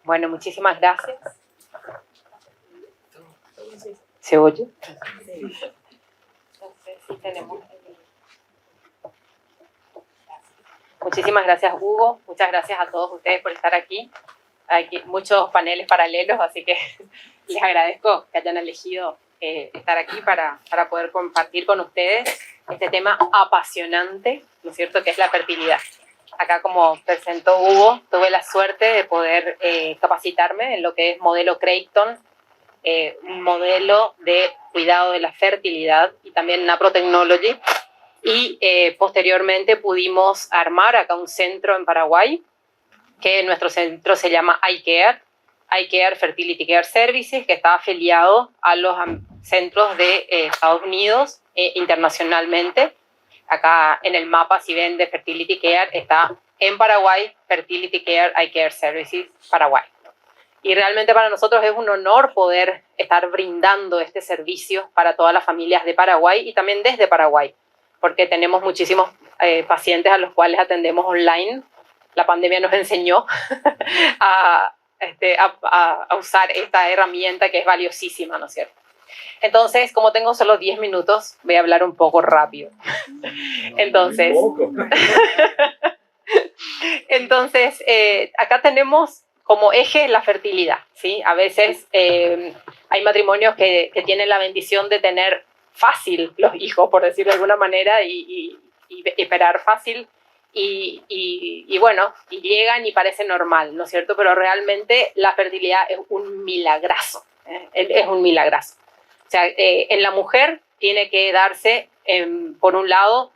Bueno, muchísimas gracias. ¿Se oye? No sé si tenemos... Muchísimas gracias, Hugo. Muchas gracias a todos ustedes por estar aquí. Hay muchos paneles paralelos, así que les agradezco que hayan elegido estar aquí para poder compartir con ustedes este tema apasionante, ¿no es cierto?, que es la fertilidad. Acá, como presentó Hugo, tuve la suerte de poder capacitarme en lo que es modelo Creighton, un modelo de cuidado de la fertilidad y también Naprotechnology. Y posteriormente pudimos armar acá un centro en Paraguay, que nuestro centro se llama iCare Fertility Care Services, que está afiliado a los centros de Estados Unidos internacionalmente. Acá en el mapa, si ven, de Fertility Care, está en Paraguay, Fertility Care iCare Services Paraguay. Y realmente para nosotros es un honor poder estar brindando este servicio para todas las familias de Paraguay y también desde Paraguay, porque tenemos muchísimos pacientes a los cuales atendemos online. La pandemia nos enseñó a usar esta herramienta que es valiosísima, ¿no es cierto? Entonces, como tengo solo 10 minutos, voy a hablar un poco rápido. Entonces, acá tenemos como eje la fertilidad, ¿sí? A veces hay matrimonios que tienen la bendición de tener fácil los hijos, por decirlo de alguna manera, y esperar fácil. Y bueno, y llegan y parece normal, ¿no es cierto? Pero realmente la fertilidad es un milagrazo, es un milagrazo. O sea, en la mujer tiene que darse, por un lado,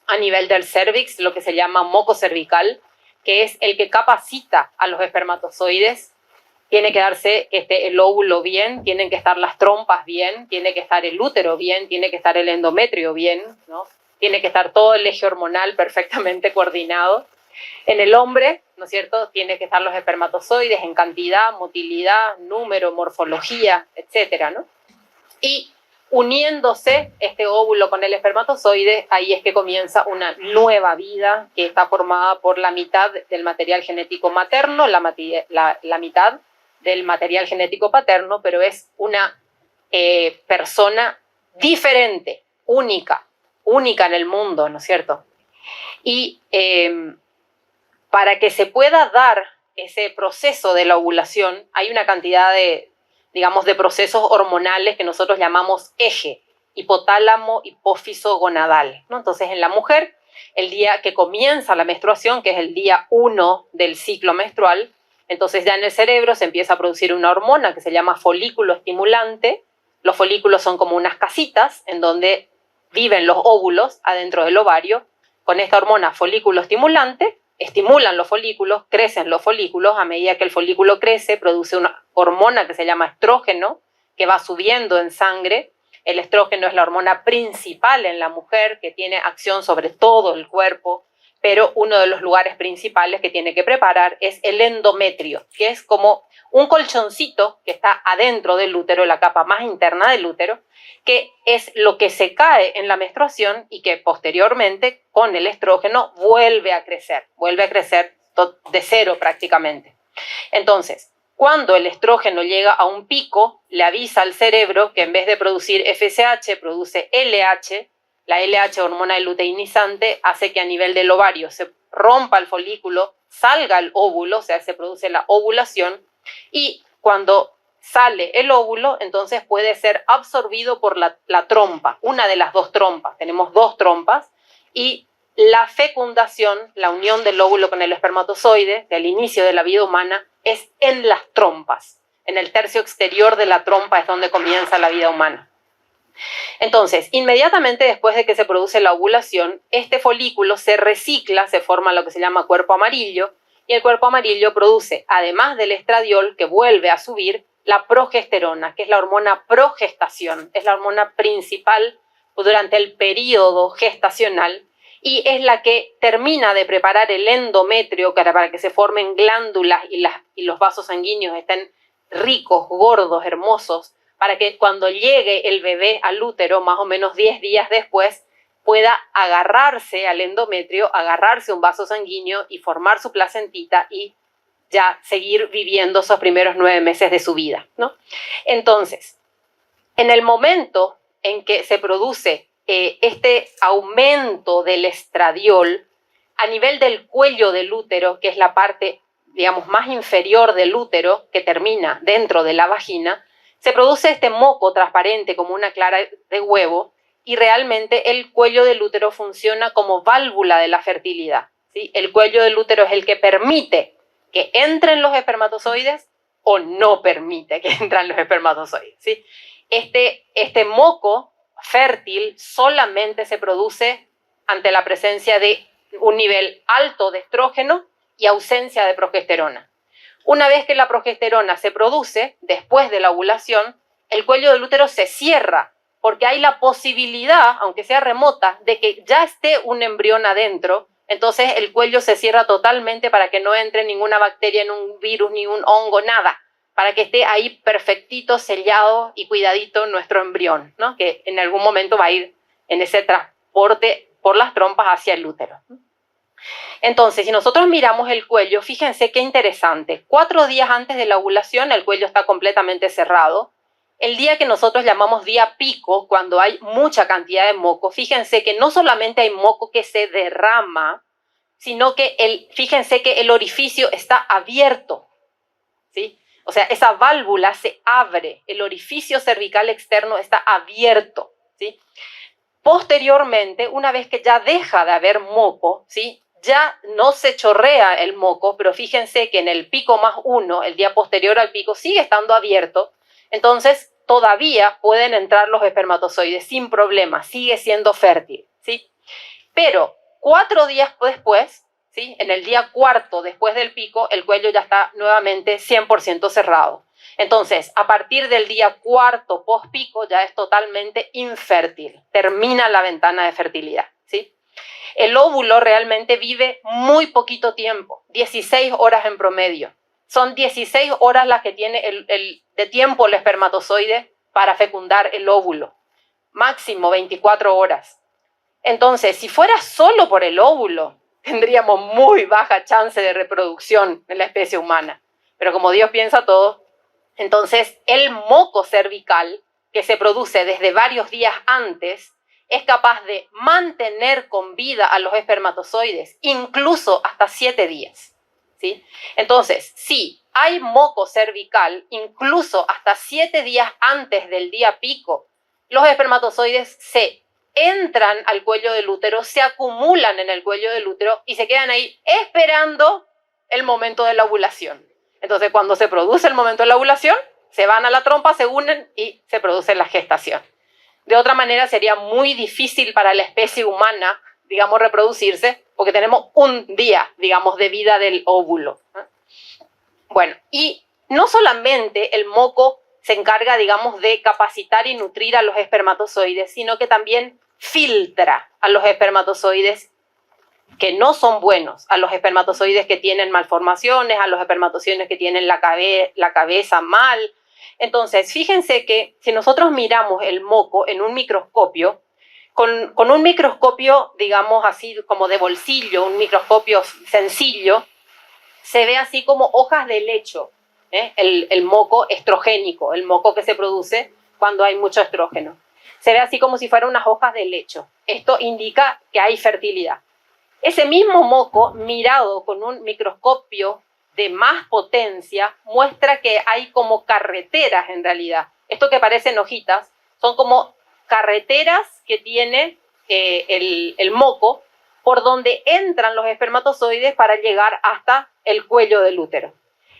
a nivel del cervix, lo que se llama moco cervical, que es el que capacita a los espermatozoides. Tiene que darse que esté el óvulo bien, tienen que estar las trompas bien, tiene que estar el útero bien, tiene que estar el endometrio bien, ¿no? Tiene que estar todo el eje hormonal perfectamente coordinado. En el hombre, ¿no es cierto?, tiene que estar los espermatozoides en cantidad, motilidad, número, morfología, etcétera, ¿no? Y uniéndose este óvulo con el espermatozoide, ahí es que comienza una nueva vida que está formada por la mitad del material genético materno, la mitad del material genético paterno, pero es una persona diferente, única en el mundo, ¿no es cierto? Y para que se pueda dar ese proceso de la ovulación, hay una cantidad de procesos hormonales que nosotros llamamos eje, hipotálamo, hipófiso, gonadal, ¿no? Entonces, en la mujer, el día que comienza la menstruación, que es el día 1 del ciclo menstrual, entonces ya en el cerebro se empieza a producir una hormona que se llama folículo estimulante. Los folículos son como unas casitas en donde viven los óvulos adentro del ovario. Con esta hormona folículo estimulante, estimulan los folículos, crecen los folículos. A medida que el folículo crece, produce una hormona que se llama estrógeno, que va subiendo en sangre. El estrógeno es la hormona principal en la mujer, que tiene acción sobre todo el cuerpo, pero uno de los lugares principales que tiene que preparar es el endometrio, que es como un colchoncito que está adentro del útero, la capa más interna del útero, que es lo que se cae en la menstruación y que posteriormente con el estrógeno vuelve a crecer de cero prácticamente. Entonces, cuando el estrógeno llega a un pico, le avisa al cerebro que en vez de producir FSH, produce LH. La LH, hormona luteinizante, hace que a nivel del ovario se rompa el folículo, salga el óvulo, o sea, se produce la ovulación, y cuando sale el óvulo, entonces puede ser absorbido por la trompa, una de las dos trompas. Tenemos dos trompas, y la fecundación, la unión del óvulo con el espermatozoide, del inicio de la vida humana, es en las trompas. En el tercio exterior de la trompa es donde comienza la vida humana. Entonces, inmediatamente después de que se produce la ovulación, este folículo se recicla, se forma lo que se llama cuerpo amarillo, y el cuerpo amarillo produce, además del estradiol, que vuelve a subir, la progesterona, que es la hormona progestación, es la hormona principal durante el periodo gestacional, y es la que termina de preparar el endometrio para que se formen glándulas y los vasos sanguíneos estén ricos, gordos, hermosos, para que cuando llegue el bebé al útero, más o menos 10 días después, pueda agarrarse al endometrio, agarrarse un vaso sanguíneo y formar su placentita y ya seguir viviendo esos primeros 9 meses de su vida, ¿no? Entonces, en el momento en que se produce este aumento del estradiol a nivel del cuello del útero, que es la parte, digamos, más inferior del útero, que termina dentro de la vagina, se produce este moco transparente como una clara de huevo, y realmente el cuello del útero funciona como válvula de la fertilidad, ¿sí? El cuello del útero es el que permite que entren los espermatozoides o no permite que entren los espermatozoides, ¿sí? Este moco fértil solamente se produce ante la presencia de un nivel alto de estrógeno y ausencia de progesterona. Una vez que la progesterona se produce, después de la ovulación, el cuello del útero se cierra, porque hay la posibilidad, aunque sea remota, de que ya esté un embrión adentro. Entonces el cuello se cierra totalmente para que no entre ninguna bacteria, ni un virus, ni un hongo, nada, para que esté ahí perfectito, sellado y cuidadito nuestro embrión, ¿no? Que en algún momento va a ir en ese transporte por las trompas hacia el útero. Entonces, si nosotros miramos el cuello, fíjense qué interesante. 4 días antes de la ovulación, el cuello está completamente cerrado. El día que nosotros llamamos día pico, cuando hay mucha cantidad de moco, fíjense que no solamente hay moco que se derrama, sino que fíjense que el orificio está abierto, ¿sí? O sea, esa válvula se abre, el orificio cervical externo está abierto, ¿sí? Posteriormente, una vez que ya deja de haber moco, ¿sí? Ya no se chorrea el moco, pero fíjense que en el pico más 1, el día posterior al pico, sigue estando abierto. Entonces, todavía pueden entrar los espermatozoides sin problema, sigue siendo fértil, ¿sí? Pero 4 días después, ¿sí? En el día cuarto después del pico, el cuello ya está nuevamente 100% cerrado. Entonces, a partir del día cuarto post-pico ya es totalmente infértil, termina la ventana de fertilidad, ¿sí? El óvulo realmente vive muy poquito tiempo, 16 horas en promedio. Son 16 horas las que tiene de tiempo el espermatozoide para fecundar el óvulo, máximo 24 horas. Entonces, si fuera solo por el óvulo, tendríamos muy baja chance de reproducción en la especie humana. Pero como Dios piensa todo, entonces el moco cervical, que se produce desde varios días antes, es capaz de mantener con vida a los espermatozoides, incluso hasta 7 días, ¿sí? Entonces, si hay moco cervical, incluso hasta 7 días antes del día pico, los espermatozoides se entran al cuello del útero, se acumulan en el cuello del útero y se quedan ahí esperando el momento de la ovulación. Entonces, cuando se produce el momento de la ovulación, se van a la trompa, se unen y se produce la gestación. De otra manera, sería muy difícil para la especie humana, digamos, reproducirse, porque tenemos un día, digamos, de vida del óvulo. Bueno, y no solamente el moco se encarga, digamos, de capacitar y nutrir a los espermatozoides, sino que también filtra a los espermatozoides que no son buenos, a los espermatozoides que tienen malformaciones, a los espermatozoides que tienen la cabeza mal. Entonces, fíjense que si nosotros miramos el moco en un microscopio, con un microscopio, digamos así como de bolsillo, un microscopio sencillo, se ve así como hojas de helecho, el moco estrogénico, el moco que se produce cuando hay mucho estrógeno. Se ve así como si fueran unas hojas de helecho. Esto indica que hay fertilidad. Ese mismo moco, mirado con un microscopio de más potencia, muestra que hay como carreteras en realidad. Esto que parecen hojitas son como carreteras que tiene el moco por donde entran los espermatozoides para llegar hasta el cuello del útero.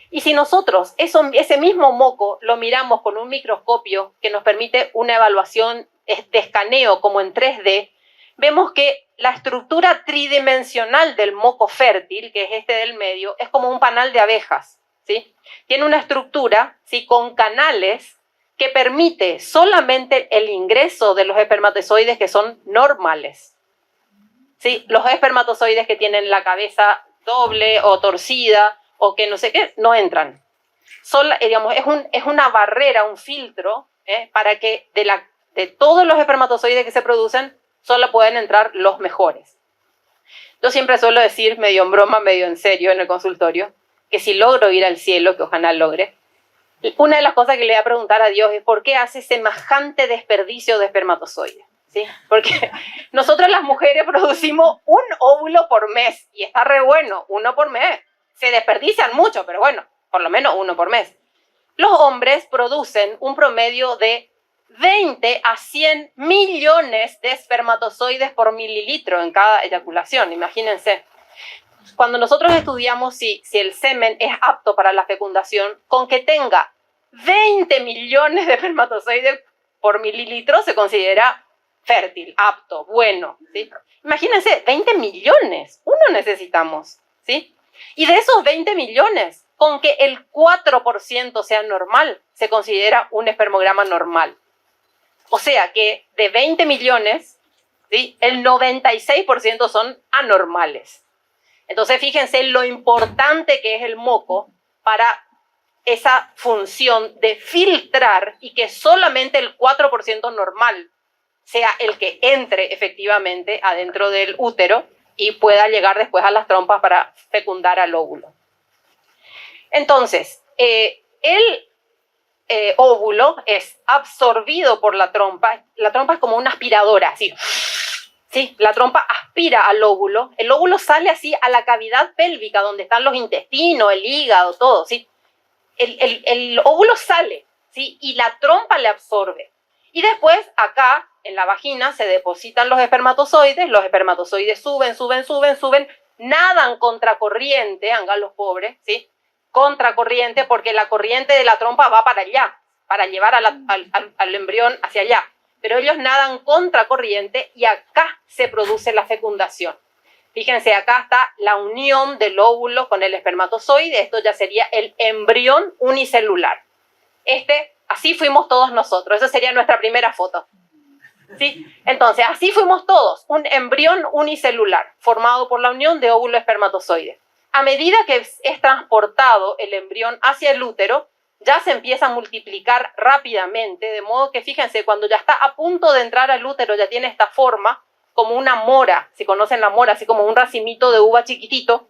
Y si nosotros ese mismo moco lo miramos con un microscopio que nos permite una evaluación de escaneo como en 3D, vemos que la estructura tridimensional del moco fértil, que es este del medio, es como un panal de abejas, ¿sí? Tiene una estructura, ¿sí?, con canales que permite solamente el ingreso de los espermatozoides que son normales, ¿sí? Los espermatozoides que tienen la cabeza doble o torcida o que no sé qué, no entran. Digamos, es una barrera, un filtro, para que de todos los espermatozoides que se producen, solo pueden entrar los mejores. Yo siempre suelo decir, medio en broma, medio en serio en el consultorio, que si logro ir al cielo, que ojalá logre, una de las cosas que le voy a preguntar a Dios es ¿por qué hace semejante desperdicio de espermatozoides? ¿Sí? Porque nosotros las mujeres producimos un óvulo por mes y está re bueno, uno por mes. Se desperdician mucho, pero bueno, por lo menos uno por mes. Los hombres producen un promedio de 20 a 100 millones de espermatozoides por mililitro en cada eyaculación, imagínense. Cuando nosotros estudiamos si el semen es apto para la fecundación, con que tenga 20 millones de espermatozoides por mililitro se considera fértil, apto, bueno, ¿sí? Imagínense, 20 millones, uno necesitamos, ¿sí? Y de esos 20 millones, con que el 4% sea normal, se considera un espermograma normal. O sea que de 20 millones, ¿sí?, el 96% son anormales. Entonces, fíjense lo importante que es el moco para esa función de filtrar y que solamente el 4% normal sea el que entre efectivamente adentro del útero y pueda llegar después a las trompas para fecundar al óvulo. Entonces, el óvulo es absorbido por la trompa. La trompa es como una aspiradora, así. Sí, la trompa aspira al óvulo. El óvulo sale así a la cavidad pélvica donde están los intestinos, el hígado, todo, ¿sí? El óvulo sale, ¿sí? Y la trompa le absorbe. Y después, acá, en la vagina, se depositan los espermatozoides suben, nadan contracorriente, hagan los pobres, ¿sí? Contracorriente, porque la corriente de la trompa va para allá, para llevar al embrión hacia allá. Pero ellos nadan contracorriente y acá se produce la fecundación. Fíjense, acá está la unión del óvulo con el espermatozoide. Esto ya sería el embrión unicelular. Así fuimos todos nosotros. Esa sería nuestra primera foto. ¿Sí? Entonces, así fuimos todos. Un embrión unicelular formado por la unión de óvulo-espermatozoide. A medida que es transportado el embrión hacia el útero, ya se empieza a multiplicar rápidamente, de modo que, fíjense, cuando ya está a punto de entrar al útero, ya tiene esta forma, como una mora, si conocen la mora, así como un racimito de uva chiquitito,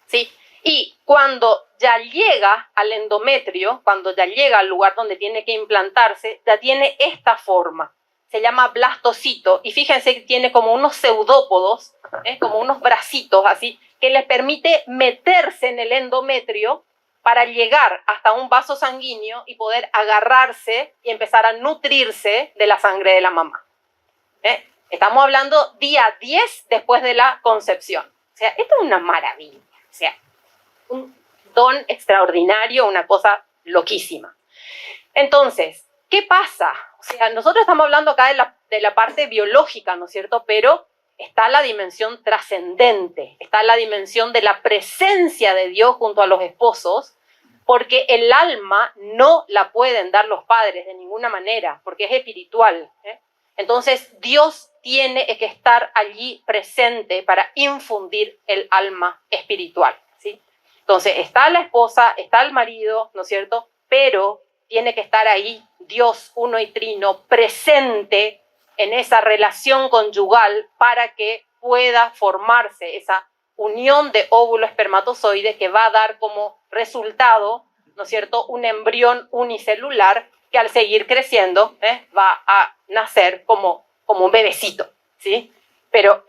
¿sí? Y cuando ya llega al endometrio, cuando ya llega al lugar donde tiene que implantarse, ya tiene esta forma. Se llama blastocito, y fíjense que tiene como unos pseudópodos, como unos bracitos así, que les permite meterse en el endometrio para llegar hasta un vaso sanguíneo y poder agarrarse y empezar a nutrirse de la sangre de la mamá. Estamos hablando día 10 después de la concepción. O sea, esto es una maravilla. O sea, un don extraordinario, una cosa loquísima. Entonces, ¿qué pasa? O sea, nosotros estamos hablando acá de la parte biológica, ¿no es cierto? Pero está la dimensión trascendente, está la dimensión de la presencia de Dios junto a los esposos, porque el alma no la pueden dar los padres de ninguna manera, porque es espiritual. Entonces, Dios tiene que estar allí presente para infundir el alma espiritual, ¿sí? Entonces, está la esposa, está el marido, ¿no es cierto? Pero tiene que estar ahí Dios uno y trino presente en esa relación conyugal para que pueda formarse esa unión de óvulo-espermatozoide que va a dar como resultado, ¿no es cierto?, un embrión unicelular que al seguir creciendo va a nacer como un bebecito, ¿sí? Pero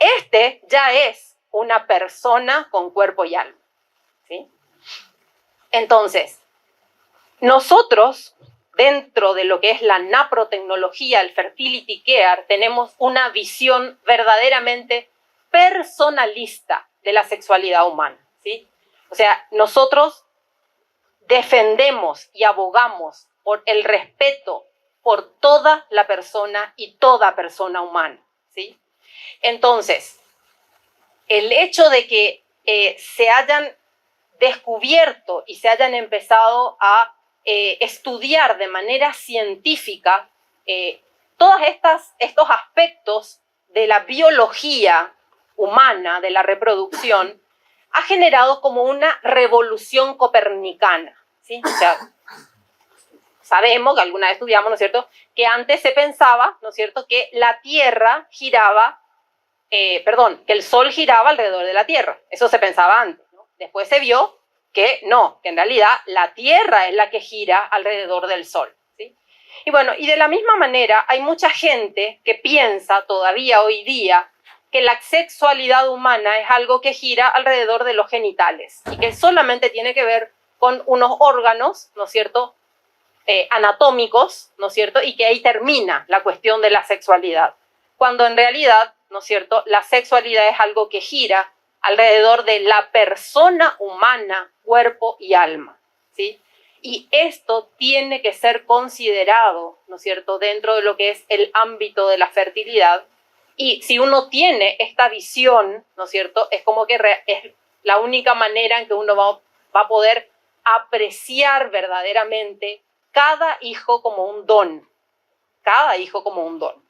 ya es una persona con cuerpo y alma, ¿sí? Entonces, nosotros, dentro de lo que es la naprotecnología, el fertility care, tenemos una visión verdaderamente personalista de la sexualidad humana, ¿sí? O sea, nosotros defendemos y abogamos por el respeto por toda la persona y toda persona humana, ¿sí? Entonces, el hecho de que se hayan descubierto y se hayan empezado a estudiar de manera científica todos estos aspectos de la biología humana, de la reproducción, ha generado como una revolución copernicana, ¿sí? O sea, sabemos, que alguna vez estudiamos, ¿no es cierto?, que antes se pensaba, ¿no es cierto?, que la Tierra giraba, que el Sol giraba alrededor de la Tierra. Eso se pensaba antes, ¿no? Después se vio que no, que en realidad la Tierra es la que gira alrededor del Sol, ¿sí? Y bueno, y de la misma manera hay mucha gente que piensa todavía hoy día que la sexualidad humana es algo que gira alrededor de los genitales y que solamente tiene que ver con unos órganos, ¿no es cierto?, anatómicos, ¿no es cierto?, y que ahí termina la cuestión de la sexualidad, cuando en realidad, ¿no es cierto?, la sexualidad es algo que gira alrededor de la persona humana, cuerpo y alma, ¿sí? Y esto tiene que ser considerado, ¿no es cierto?, dentro de lo que es el ámbito de la fertilidad. Y si uno tiene esta visión, ¿no es cierto?, es como que es la única manera en que uno va a poder apreciar verdaderamente cada hijo como un don, cada hijo como un don.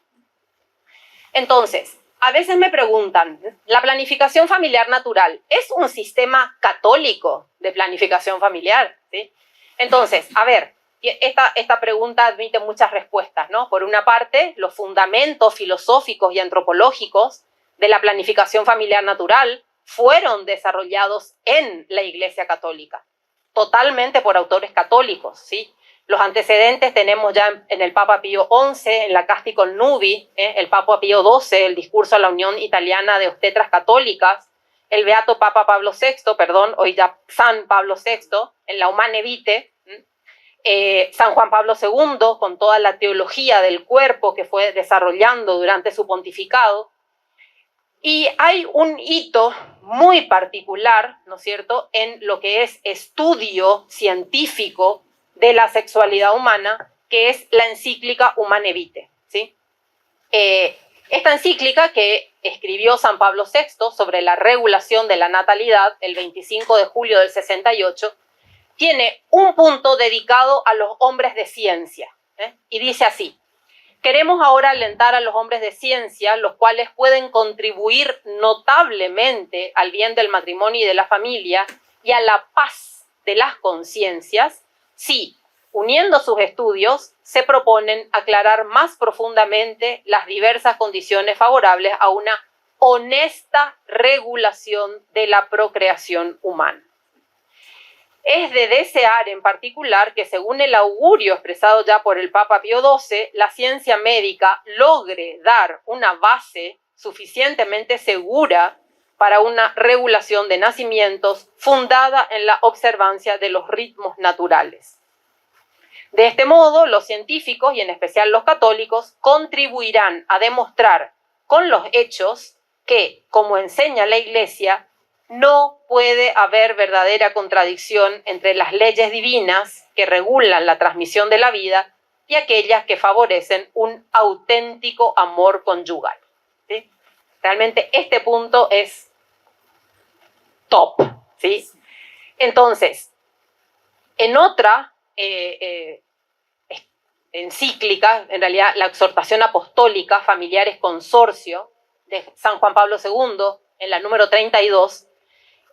Entonces, a veces me preguntan, ¿la planificación familiar natural es un sistema católico de planificación familiar? ¿Sí? Entonces, a ver, esta pregunta admite muchas respuestas, ¿no? Por una parte, los fundamentos filosóficos y antropológicos de la planificación familiar natural fueron desarrollados en la Iglesia Católica, totalmente por autores católicos, ¿sí? Los antecedentes tenemos ya en el Papa Pío XI, en la Casti Connubii, el Papa Pío XII, el discurso a la Unión Italiana de Obstetras Católicas, el Beato Papa Pablo VI, hoy ya San Pablo VI, en la Humane Vitae, San Juan Pablo II, con toda la teología del cuerpo que fue desarrollando durante su pontificado. Y hay un hito muy particular, ¿no es cierto?, en lo que es estudio científico de la sexualidad humana, que es la encíclica Humane Vitae, ¿sí? Esta encíclica que escribió San Pablo VI sobre la regulación de la natalidad el 25 de julio del 68, tiene un punto dedicado a los hombres de ciencia, y dice así: queremos ahora alentar a los hombres de ciencia, los cuales pueden contribuir notablemente al bien del matrimonio y de la familia y a la paz de las conciencias, si, uniendo sus estudios, se proponen aclarar más profundamente las diversas condiciones favorables a una honesta regulación de la procreación humana. Es de desear en particular que, según el augurio expresado ya por el Papa Pío XII, la ciencia médica logre dar una base suficientemente segura para una regulación de nacimientos fundada en la observancia de los ritmos naturales. De este modo, los científicos, y en especial los católicos, contribuirán a demostrar con los hechos que, como enseña la Iglesia, no puede haber verdadera contradicción entre las leyes divinas que regulan la transmisión de la vida y aquellas que favorecen un auténtico amor conyugal, ¿sí? Realmente este punto es top, ¿sí? Entonces, en otra encíclica, en realidad la exhortación apostólica Familiares Consorcio de San Juan Pablo II, en la número 32,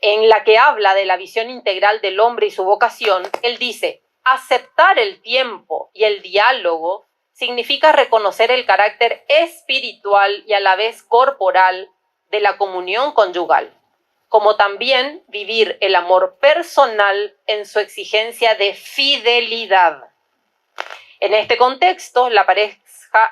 en la que habla de la visión integral del hombre y su vocación, él dice: aceptar el tiempo y el diálogo significa reconocer el carácter espiritual y a la vez corporal de la comunión conyugal, como también vivir el amor personal en su exigencia de fidelidad. En este contexto, la pareja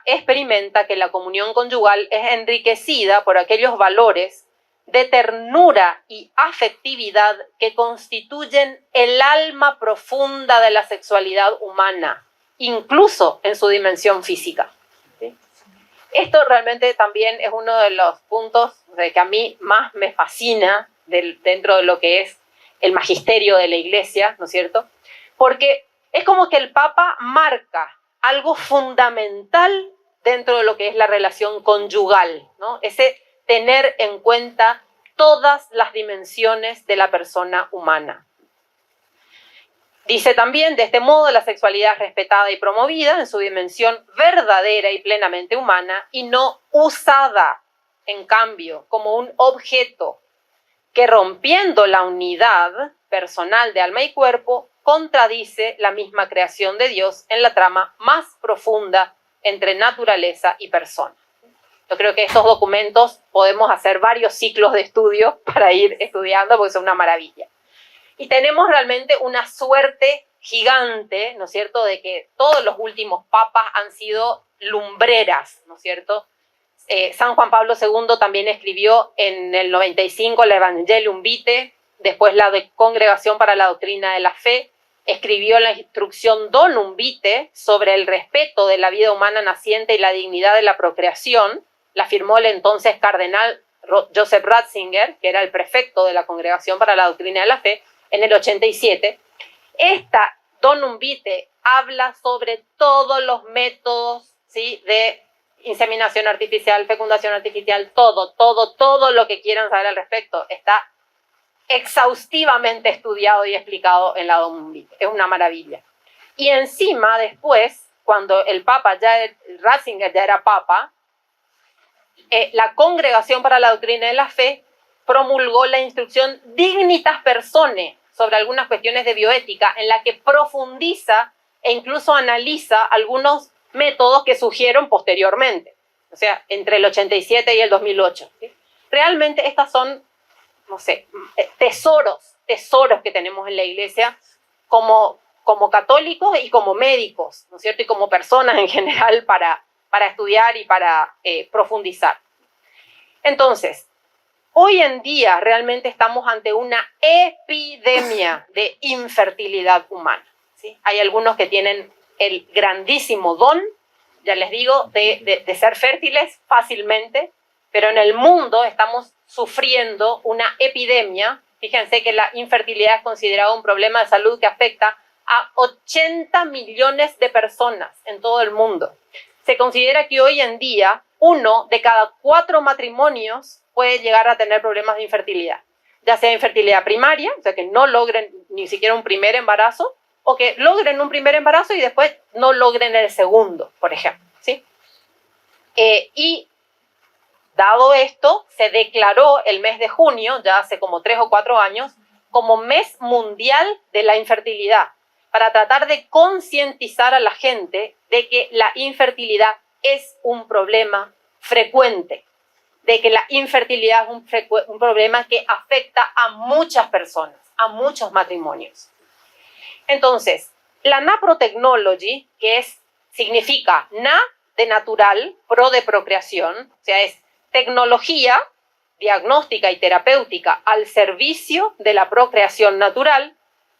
experimenta que la comunión conyugal es enriquecida por aquellos valores de ternura y afectividad que constituyen el alma profunda de la sexualidad humana, incluso en su dimensión física, ¿sí? Esto realmente también es uno de los puntos que a mí más me fascina dentro de lo que es el magisterio de la Iglesia, ¿no es cierto? Porque es como que el Papa marca algo fundamental dentro de lo que es la relación conyugal, ¿no? Ese tener en cuenta todas las dimensiones de la persona humana. Dice también: de este modo la sexualidad es respetada y promovida en su dimensión verdadera y plenamente humana y no usada, en cambio, como un objeto que, rompiendo la unidad personal de alma y cuerpo, contradice la misma creación de Dios en la trama más profunda entre naturaleza y persona. Yo creo que estos documentos podemos hacer varios ciclos de estudio para ir estudiando, porque son una maravilla. Y tenemos realmente una suerte gigante, ¿no es cierto?, de que todos los últimos papas han sido lumbreras, ¿no es cierto? San Juan Pablo II también escribió en el 95 la Evangelium Vitae, después la Congregación para la Doctrina de la Fe, escribió la instrucción Donum Vitae sobre el respeto de la vida humana naciente y la dignidad de la procreación, la firmó el entonces cardenal Joseph Ratzinger, que era el prefecto de la Congregación para la Doctrina de la Fe, en el 87. Esta Donum Vitae habla sobre todos los métodos, ¿sí?, de inseminación artificial, fecundación artificial, todo lo que quieran saber al respecto está exhaustivamente estudiado y explicado en la Donum Vitae. Es una maravilla. Y encima, después, cuando el Papa, Ratzinger ya era Papa, la Congregación para la Doctrina de la Fe promulgó la instrucción Dignitas Personae sobre algunas cuestiones de bioética, en la que profundiza e incluso analiza algunos métodos que surgieron posteriormente, o sea, entre el 87 y el 2008. ¿Sí? Realmente estas son, no sé, tesoros que tenemos en la Iglesia como católicos y como médicos, ¿no es cierto?, y como personas en general para estudiar y para profundizar. Entonces, hoy en día realmente estamos ante una epidemia de infertilidad humana, ¿sí? Hay algunos que tienen el grandísimo don, ya les digo, de ser fértiles fácilmente, pero en el mundo estamos sufriendo una epidemia. Fíjense que la infertilidad es considerado un problema de salud que afecta a 80 millones de personas en todo el mundo. Se considera que hoy en día 1 de cada 4 matrimonios puede llegar a tener problemas de infertilidad, ya sea infertilidad primaria, o sea, que no logren ni siquiera un primer embarazo, o que logren un primer embarazo y después no logren el segundo, por ejemplo, ¿sí? Y dado esto, se declaró el mes de junio, ya hace como 3 o 4 años, como mes mundial de la infertilidad, para tratar de concientizar a la gente de que la infertilidad es un problema frecuente, de que la infertilidad es un problema que afecta a muchas personas, a muchos matrimonios. Entonces, la naprotechnology, que significa na de natural, pro de procreación, o sea, es tecnología diagnóstica y terapéutica al servicio de la procreación natural,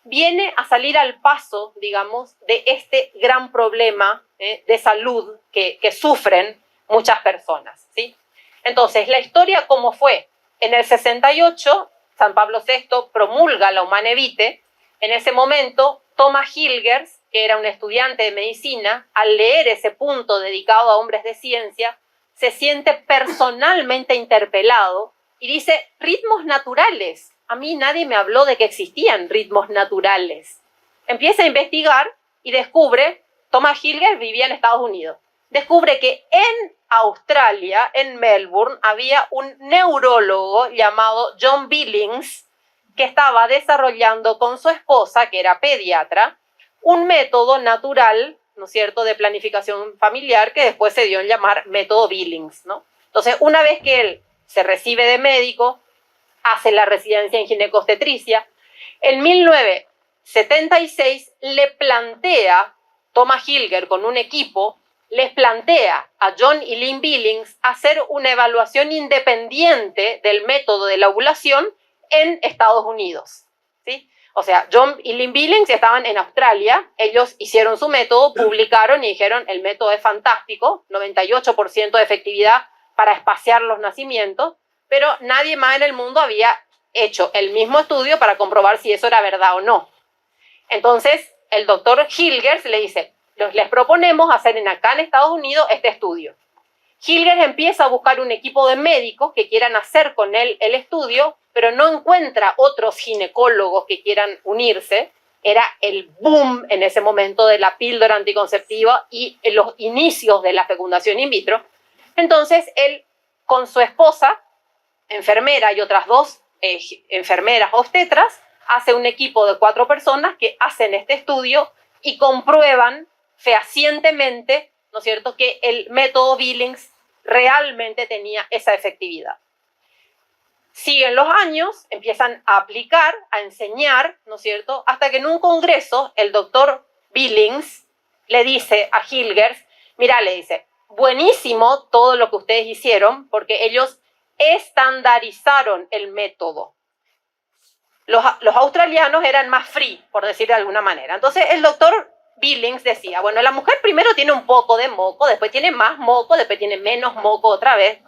viene a salir al paso, digamos, de este gran problema de salud que sufren muchas personas, ¿sí? Entonces, la historia, ¿cómo fue? En el 68, San Pablo VI promulga la Humanae Vitae. En ese momento, Thomas Hilgers, que era un estudiante de medicina, al leer ese punto dedicado a hombres de ciencia, se siente personalmente interpelado y dice, ritmos naturales. A mí nadie me habló de que existían ritmos naturales. Empieza a investigar y descubre, Thomas Hilgers vivía en Estados Unidos, descubre que en Australia, en Melbourne, había un neurólogo llamado John Billings que estaba desarrollando con su esposa, que era pediatra, un método natural, ¿no es cierto?, de planificación familiar que después se dio en llamar método Billings, ¿no? Entonces, una vez que él se recibe de médico, hace la residencia en ginecobstetricia, en 1976 le plantea, Thomas Hilgers con un equipo, les plantea a John y Lynn Billings hacer una evaluación independiente del método de la ovulación en Estados Unidos, ¿sí? O sea, John y Lynn Billings estaban en Australia, ellos hicieron su método, publicaron y dijeron, el método es fantástico, 98% de efectividad para espaciar los nacimientos, pero nadie más en el mundo había hecho el mismo estudio para comprobar si eso era verdad o no. Entonces, el doctor Hilgers le dice, les proponemos hacer acá en Estados Unidos este estudio. Hilgers empieza a buscar un equipo de médicos que quieran hacer con él el estudio, pero no encuentra otros ginecólogos que quieran unirse. Era el boom en ese momento de la píldora anticonceptiva y los inicios de la fecundación in vitro. Entonces, él con su esposa, enfermera y otras 2 enfermeras obstetras, hace un equipo de 4 personas que hacen este estudio y comprueban fehacientemente, ¿no es cierto?, que el método Billings realmente tenía esa efectividad. siguen los años, empiezan a aplicar, a enseñar, ¿no es cierto? Hasta que en un congreso el doctor Billings le dice a Hilgers, mira, le dice, buenísimo todo lo que ustedes hicieron porque ellos estandarizaron el método. Los australianos eran más free, por decir de alguna manera. Entonces el doctor Billings decía, bueno, la mujer primero tiene un poco de moco, después tiene más moco, después tiene menos moco otra vez.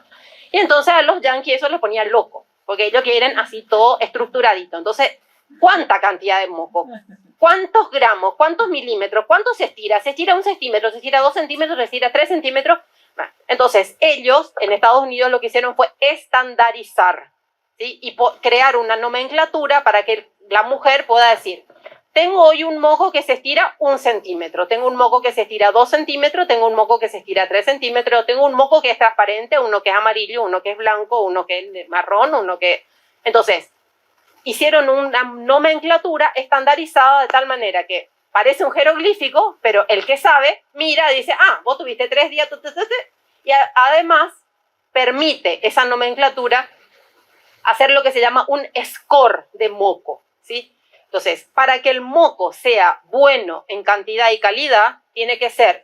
Y entonces a los yanquis eso les ponía loco, porque ellos quieren así todo estructuradito. Entonces, ¿cuánta cantidad de moco? ¿Cuántos gramos? ¿Cuántos milímetros? ¿Cuánto se estira? ¿Se estira 1 centímetro? ¿Se estira 2 centímetros? ¿Se estira 3 centímetros? Entonces, ellos en Estados Unidos lo que hicieron fue estandarizar, ¿sí? Y crear una nomenclatura para que la mujer pueda decir, tengo hoy un moco que se estira 1 centímetro, tengo un moco que se estira 2 centímetros, tengo un moco que se estira 3 centímetros, tengo un moco que es transparente, uno que es amarillo, uno que es blanco, uno que es marrón, uno que... Entonces, hicieron una nomenclatura estandarizada de tal manera que parece un jeroglífico, pero el que sabe mira y dice, ah, vos tuviste 3 días, y además permite esa nomenclatura hacer lo que se llama un score de moco, ¿sí? Entonces, para que el moco sea bueno en cantidad y calidad, tiene que ser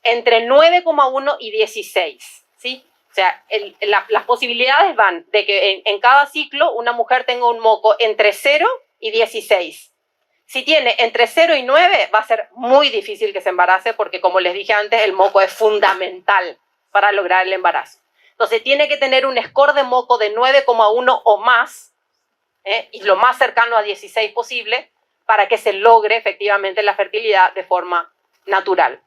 entre 9,1 y 16, ¿sí? O sea, las posibilidades van de que en cada ciclo una mujer tenga un moco entre 0 y 16. Si tiene entre 0 y 9, va a ser muy difícil que se embarace porque, como les dije antes, el moco es fundamental para lograr el embarazo. Entonces, tiene que tener un score de moco de 9,1 o más, y lo más cercano a 16 posible, para que se logre efectivamente la fertilidad de forma natural.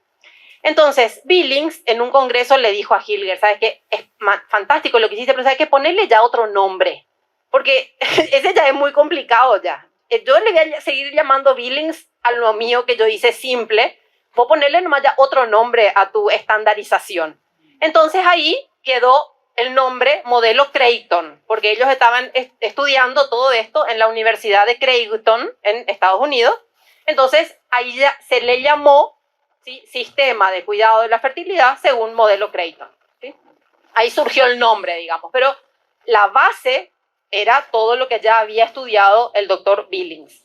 Entonces, Billings en un congreso le dijo a Hilgers, ¿sabes qué? Es fantástico lo que hiciste, pero ¿sabes qué? Ponerle ya otro nombre, porque ese ya es muy complicado ya. Yo le voy a seguir llamando Billings a lo mío que yo hice simple, voy a ponerle nomás ya otro nombre a tu estandarización. Entonces ahí quedó el nombre modelo Creighton, porque ellos estaban estudiando todo esto en la Universidad de Creighton en Estados Unidos. Entonces ahí ya se le llamó, ¿sí?, sistema de cuidado de la fertilidad según modelo Creighton, ¿sí? Ahí surgió el nombre, digamos, pero la base era todo lo que ya había estudiado el doctor Billings.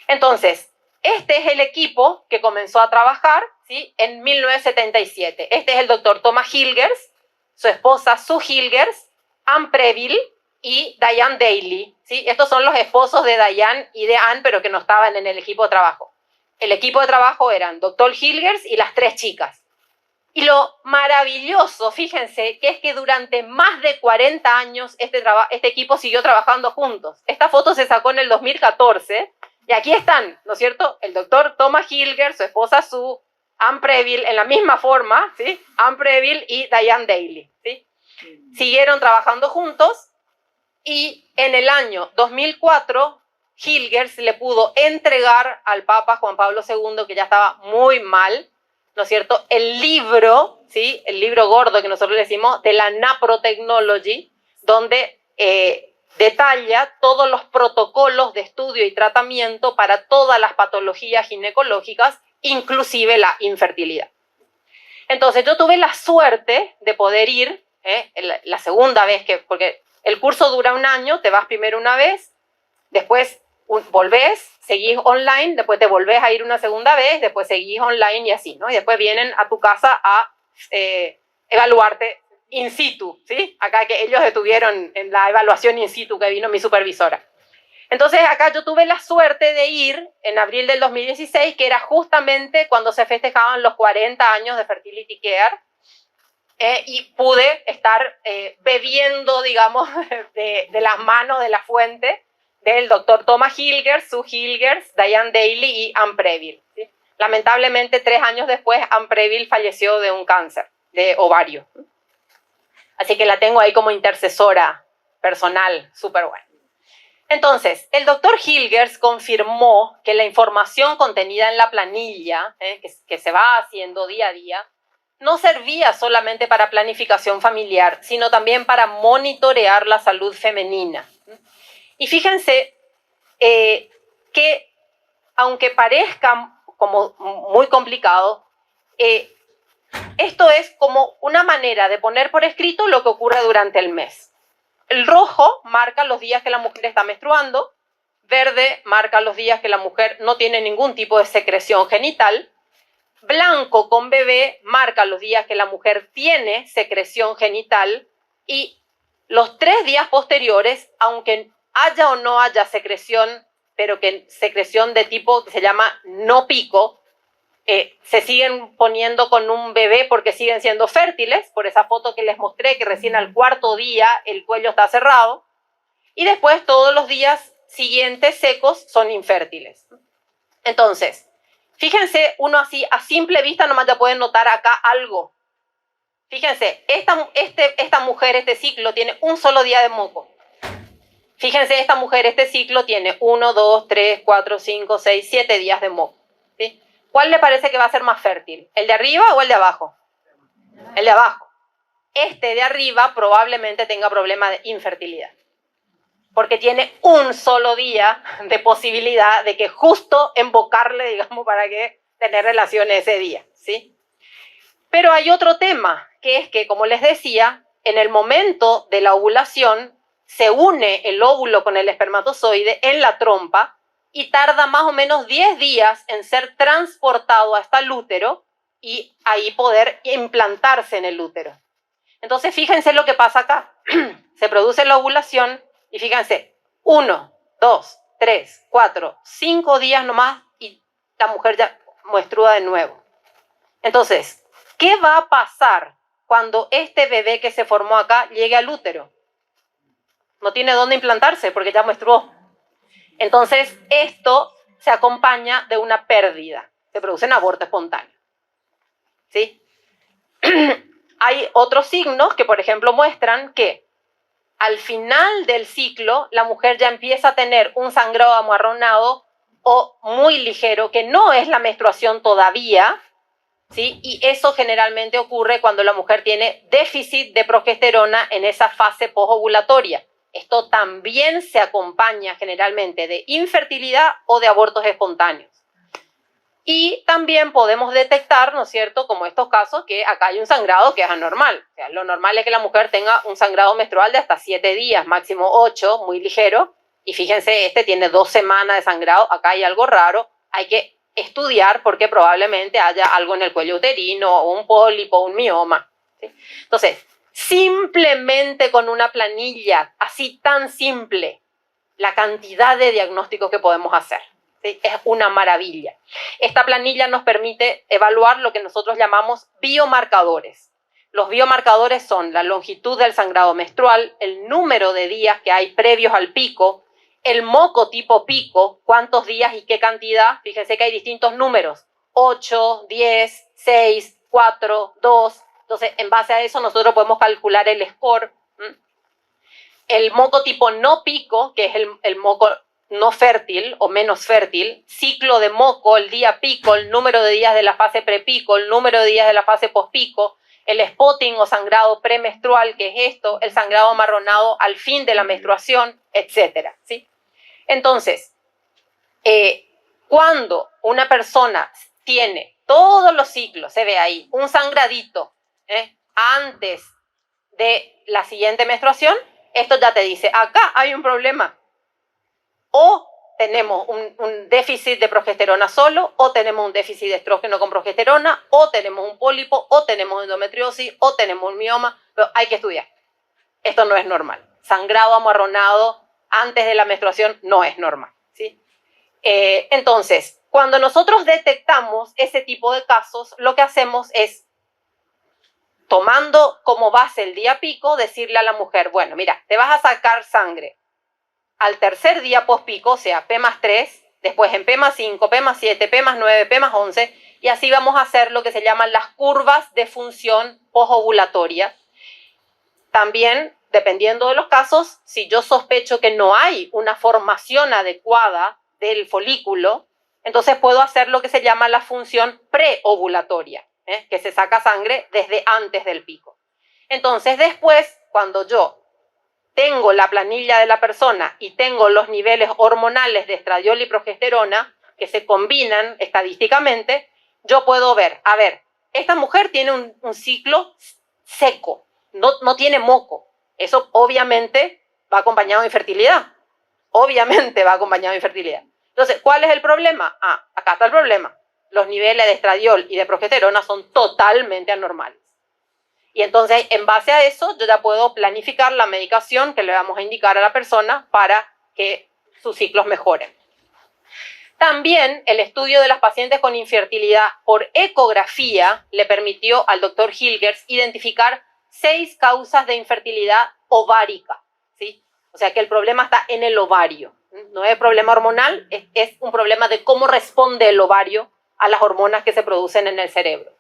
Entonces, este es el equipo que comenzó a trabajar, ¿sí?, en 1977. Este es el doctor Thomas Hilgers, su esposa Sue Hilgers, Ann Preville y Diane Daly, ¿sí? Estos son los esposos de Diane y de Ann, pero que no estaban en el equipo de trabajo. El equipo de trabajo eran doctor Hilgers y las 3 chicas. Y lo maravilloso, fíjense, que es que durante más de 40 años este equipo siguió trabajando juntos. Esta foto se sacó en el 2014 y aquí están, ¿no es cierto?, el doctor Thomas Hilgers, su esposa Sue, Ann Preville en la misma forma, ¿sí?, Ann Preville y Diane Daly, ¿sí? Siguieron trabajando juntos y en el año 2004 Hilgers le pudo entregar al Papa Juan Pablo II, que ya estaba muy mal, ¿no es cierto?, el libro, ¿sí?, el libro gordo que nosotros le decimos, de la Naprotechnology, donde detalla todos los protocolos de estudio y tratamiento para todas las patologías ginecológicas, inclusive la infertilidad. Entonces yo tuve la suerte de poder ir, la segunda vez, porque el curso dura 1 año, te vas primero una vez, después volvés, seguís online, después te volvés a ir una segunda vez, después seguís online y así, ¿no? Y después vienen a tu casa a evaluarte in situ, ¿sí? Acá que ellos estuvieron en la evaluación in situ que vino mi supervisora. Entonces acá yo tuve la suerte de ir en abril del 2016, que era justamente cuando se festejaban los 40 años de Fertility Care, y pude estar bebiendo, digamos, de las manos de la fuente del doctor Thomas Hilgers, Sue Hilgers, Diane Daly y Ann Preville, ¿sí? Lamentablemente 3 años después Ann Preville falleció de un cáncer de ovario. Así que la tengo ahí como intercesora personal, súper buena. Entonces, el doctor Hilgers confirmó que la información contenida en la planilla, que se va haciendo día a día, no servía solamente para planificación familiar, sino también para monitorear la salud femenina. Y fíjense que, aunque parezca como muy complicado, esto es como una manera de poner por escrito lo que ocurre durante el mes. El rojo marca los días que la mujer está menstruando, verde marca los días que la mujer no tiene ningún tipo de secreción genital, blanco con bebé marca los días que la mujer tiene secreción genital y los 3 días posteriores, aunque haya o no haya secreción, pero que secreción de tipo que se llama no pico, se siguen poniendo con un bebé porque siguen siendo fértiles, por esa foto que les mostré, que recién al 4.º día el cuello está cerrado, y después todos los días siguientes secos son infértiles. Entonces, fíjense, uno así a simple vista nomás ya pueden notar acá algo. Fíjense, esta mujer, este ciclo, tiene un solo día de moco. Fíjense, esta mujer, este ciclo, tiene 1, 2, 3, 4, 5, 6, 7 días de moco. ¿Sí? ¿Cuál le parece que va a ser más fértil? ¿El de arriba o el de abajo? El de abajo. Este de arriba probablemente tenga problema de infertilidad, porque tiene un solo día de posibilidad de que justo embocarle, digamos, para que tener relaciones ese día, ¿sí? Pero hay otro tema, que es que, como les decía, en el momento de la ovulación se une el óvulo con el espermatozoide en la trompa y tarda más o menos 10 días en ser transportado hasta el útero y ahí poder implantarse en el útero. Entonces, fíjense lo que pasa acá. Se produce la ovulación y fíjense, 1, 2, 3, 4, 5 días nomás y la mujer ya menstrua de nuevo. Entonces, ¿qué va a pasar cuando este bebé que se formó acá llegue al útero? No tiene dónde implantarse porque ya menstruó. Entonces, esto se acompaña de una pérdida. Se produce un aborto espontáneo. ¿Sí? Hay otros signos que, por ejemplo, muestran que al final del ciclo la mujer ya empieza a tener un sangrado amarronado o muy ligero, que no es la menstruación todavía, ¿sí? Y eso generalmente ocurre cuando la mujer tiene déficit de progesterona en esa fase posovulatoria. Esto también se acompaña generalmente de infertilidad o de abortos espontáneos. Y también podemos detectar, ¿no es cierto?, como estos casos, que acá hay un sangrado que es anormal. O sea, lo normal es que la mujer tenga un sangrado menstrual de hasta 7 días, máximo 8, muy ligero. Y fíjense, este tiene 2 semanas de sangrado, acá hay algo raro. Hay que estudiar porque probablemente haya algo en el cuello uterino, o un pólipo, un mioma, ¿sí? Entonces, simplemente con una planilla así tan simple, la cantidad de diagnósticos que podemos hacer. ¿Sí? Es una maravilla. Esta planilla nos permite evaluar lo que nosotros llamamos biomarcadores. Los biomarcadores son la longitud del sangrado menstrual, el número de días que hay previos al pico, el moco tipo pico, cuántos días y qué cantidad. Fíjense que hay distintos números, 8, 10, 6, 4, 2. Entonces, en base a eso nosotros podemos calcular el score. El moco tipo no pico, que es el moco no fértil o menos fértil, ciclo de moco, el día pico, el número de días de la fase prepico, el número de días de la fase pospico, el spotting o sangrado premenstrual, que es esto, el sangrado amarronado al fin de la menstruación, etc. ¿Sí? Entonces, cuando una persona tiene todos los ciclos, se ve ahí, un sangradito antes de la siguiente menstruación, esto ya te dice, acá hay un problema. O tenemos un déficit de progesterona solo, o tenemos un déficit de estrógeno con progesterona, o tenemos un pólipo, o tenemos endometriosis, o tenemos un mioma, pero hay que estudiar. Esto no es normal. Sangrado amarronado antes de la menstruación no es normal, ¿sí? Entonces, cuando nosotros detectamos ese tipo de casos, lo que hacemos es, tomando como base el día pico, decirle a la mujer, bueno, mira, te vas a sacar sangre al tercer día pospico, o sea, P+3, después en P+5, P+7, P+9, P+11, y así vamos a hacer lo que se llaman las curvas de función posovulatoria. También, dependiendo de los casos, si yo sospecho que no hay una formación adecuada del folículo, entonces puedo hacer lo que se llama la función preovulatoria, que se saca sangre desde antes del pico. Entonces, después, cuando yo tengo la planilla de la persona y tengo los niveles hormonales de estradiol y progesterona que se combinan estadísticamente, yo puedo ver, a ver, esta mujer tiene un ciclo seco, no tiene moco. Eso obviamente va acompañado de infertilidad. Obviamente va acompañado de infertilidad. Entonces, ¿cuál es el problema? Acá está el problema. Los niveles de estradiol y de progesterona son totalmente anormales. Y entonces, en base a eso, yo ya puedo planificar la medicación que le vamos a indicar a la persona para que sus ciclos mejoren. También el estudio de las pacientes con infertilidad por ecografía le permitió al doctor Hilgers identificar 6 causas de infertilidad ovárica, ¿sí? O sea que el problema está en el ovario. No es problema hormonal, es un problema de cómo responde el ovario a las hormonas que se producen en el cerebro.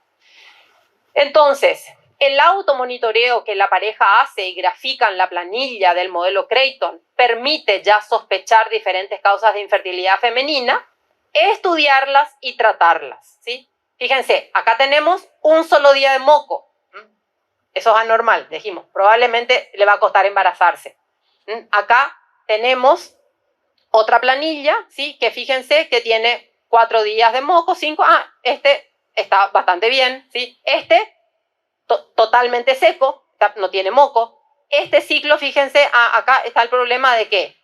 Entonces, el automonitoreo que la pareja hace y grafica en la planilla del modelo Creighton permite ya sospechar diferentes causas de infertilidad femenina, estudiarlas y tratarlas, ¿sí? Fíjense, acá tenemos un solo día de moco. Eso es anormal, dijimos. Probablemente le va a costar embarazarse. Acá tenemos otra planilla, ¿sí? Que fíjense que tiene 4 días de moco, 5. Este está bastante bien, ¿sí? Este totalmente seco, no tiene moco. Este ciclo, fíjense, acá está el problema de que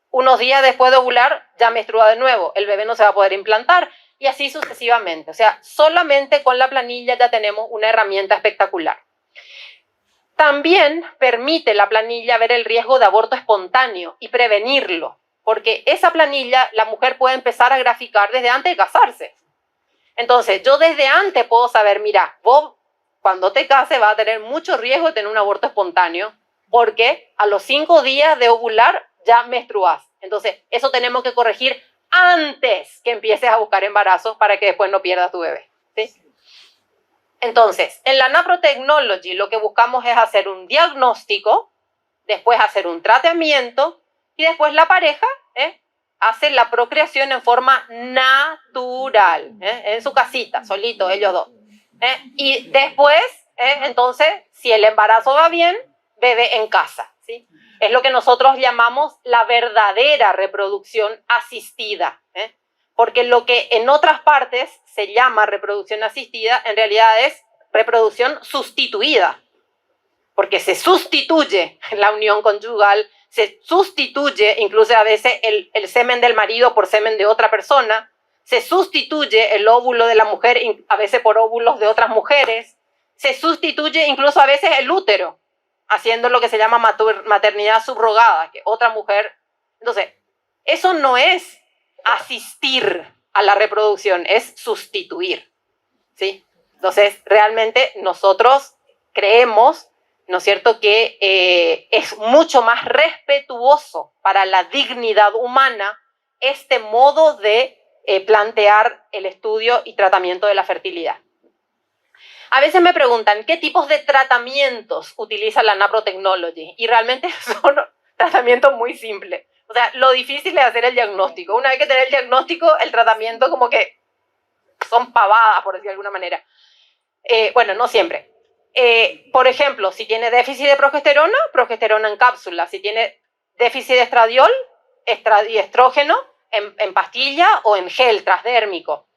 unos días después de ovular ya menstrua de nuevo, el bebé no se va a poder implantar y así sucesivamente. O sea, solamente con la planilla ya tenemos una herramienta espectacular. También permite la planilla ver el riesgo de aborto espontáneo y prevenirlo, porque esa planilla la mujer puede empezar a graficar desde antes de casarse. Entonces, yo desde antes puedo saber, mira, vos cuando te cases vas a tener mucho riesgo de tener un aborto espontáneo, porque a los 5 días de ovular ya menstruás. Entonces, eso tenemos que corregir antes que empieces a buscar embarazos para que después no pierdas tu bebé, ¿sí? Entonces, en la Naprotechnology lo que buscamos es hacer un diagnóstico, después hacer un tratamiento y después la pareja hace la procreación en forma natural, en su casita, solito, ellos dos. Y después, entonces, si el embarazo va bien, bebé en casa, ¿sí? Es lo que nosotros llamamos la verdadera reproducción asistida, porque lo que en otras partes se llama reproducción asistida, en realidad es reproducción sustituida, porque se sustituye la unión conyugal, se sustituye incluso a veces el semen del marido por semen de otra persona, se sustituye el óvulo de la mujer a veces por óvulos de otras mujeres, se sustituye incluso a veces el útero, haciendo lo que se llama maternidad subrogada, que otra mujer. Entonces, eso no es asistir a la reproducción, es sustituir, ¿sí? Entonces, realmente nosotros creemos, ¿no es cierto?, que es mucho más respetuoso para la dignidad humana este modo de plantear el estudio y tratamiento de la fertilidad. A veces me preguntan, ¿qué tipos de tratamientos utiliza la Naprotechnology? Y realmente son tratamientos muy simples. O sea, lo difícil es hacer el diagnóstico. Una vez que tenés el diagnóstico, el tratamiento como que son pavadas, por decir de alguna manera. Bueno, no siempre. Por ejemplo, si tiene déficit de progesterona, progesterona en cápsula. Si tiene déficit de estradiol y estrógeno, en pastilla o en gel transdérmico.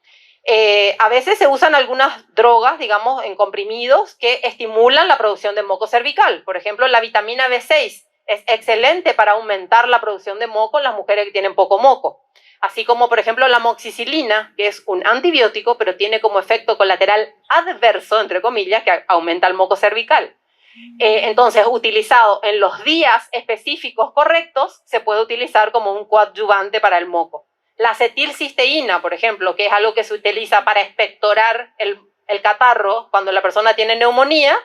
A veces se usan algunas drogas, digamos, en comprimidos que estimulan la producción de moco cervical. Por ejemplo, la vitamina B6 es excelente para aumentar la producción de moco en las mujeres que tienen poco moco. Así como, por ejemplo, la amoxicilina, que es un antibiótico, pero tiene como efecto colateral adverso, entre comillas, que aumenta el moco cervical. Entonces, utilizado en los días específicos correctos, se puede utilizar como un coadyuvante para el moco. La acetilcisteína, por ejemplo, que es algo que se utiliza para expectorar el catarro cuando la persona tiene neumonía,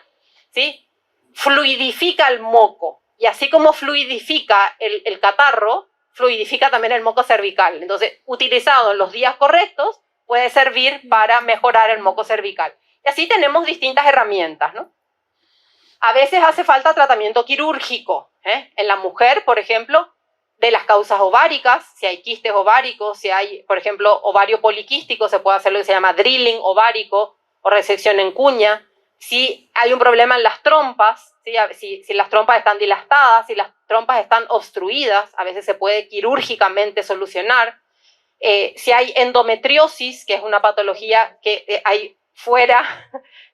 ¿sí?, fluidifica el moco. Y así como fluidifica el catarro, fluidifica también el moco cervical. Entonces, utilizado en los días correctos, puede servir para mejorar el moco cervical. Y así tenemos distintas herramientas, ¿no? A veces hace falta tratamiento quirúrgico, en la mujer, por ejemplo, de las causas ováricas, si hay quistes ováricos, si hay, por ejemplo, ovario poliquístico, se puede hacer lo que se llama drilling ovárico o resección en cuña. Si hay un problema en las trompas, ¿sí? Si las trompas están dilastadas, si las trompas están obstruidas, a veces se puede quirúrgicamente solucionar. Si hay endometriosis, que es una patología que hay fuera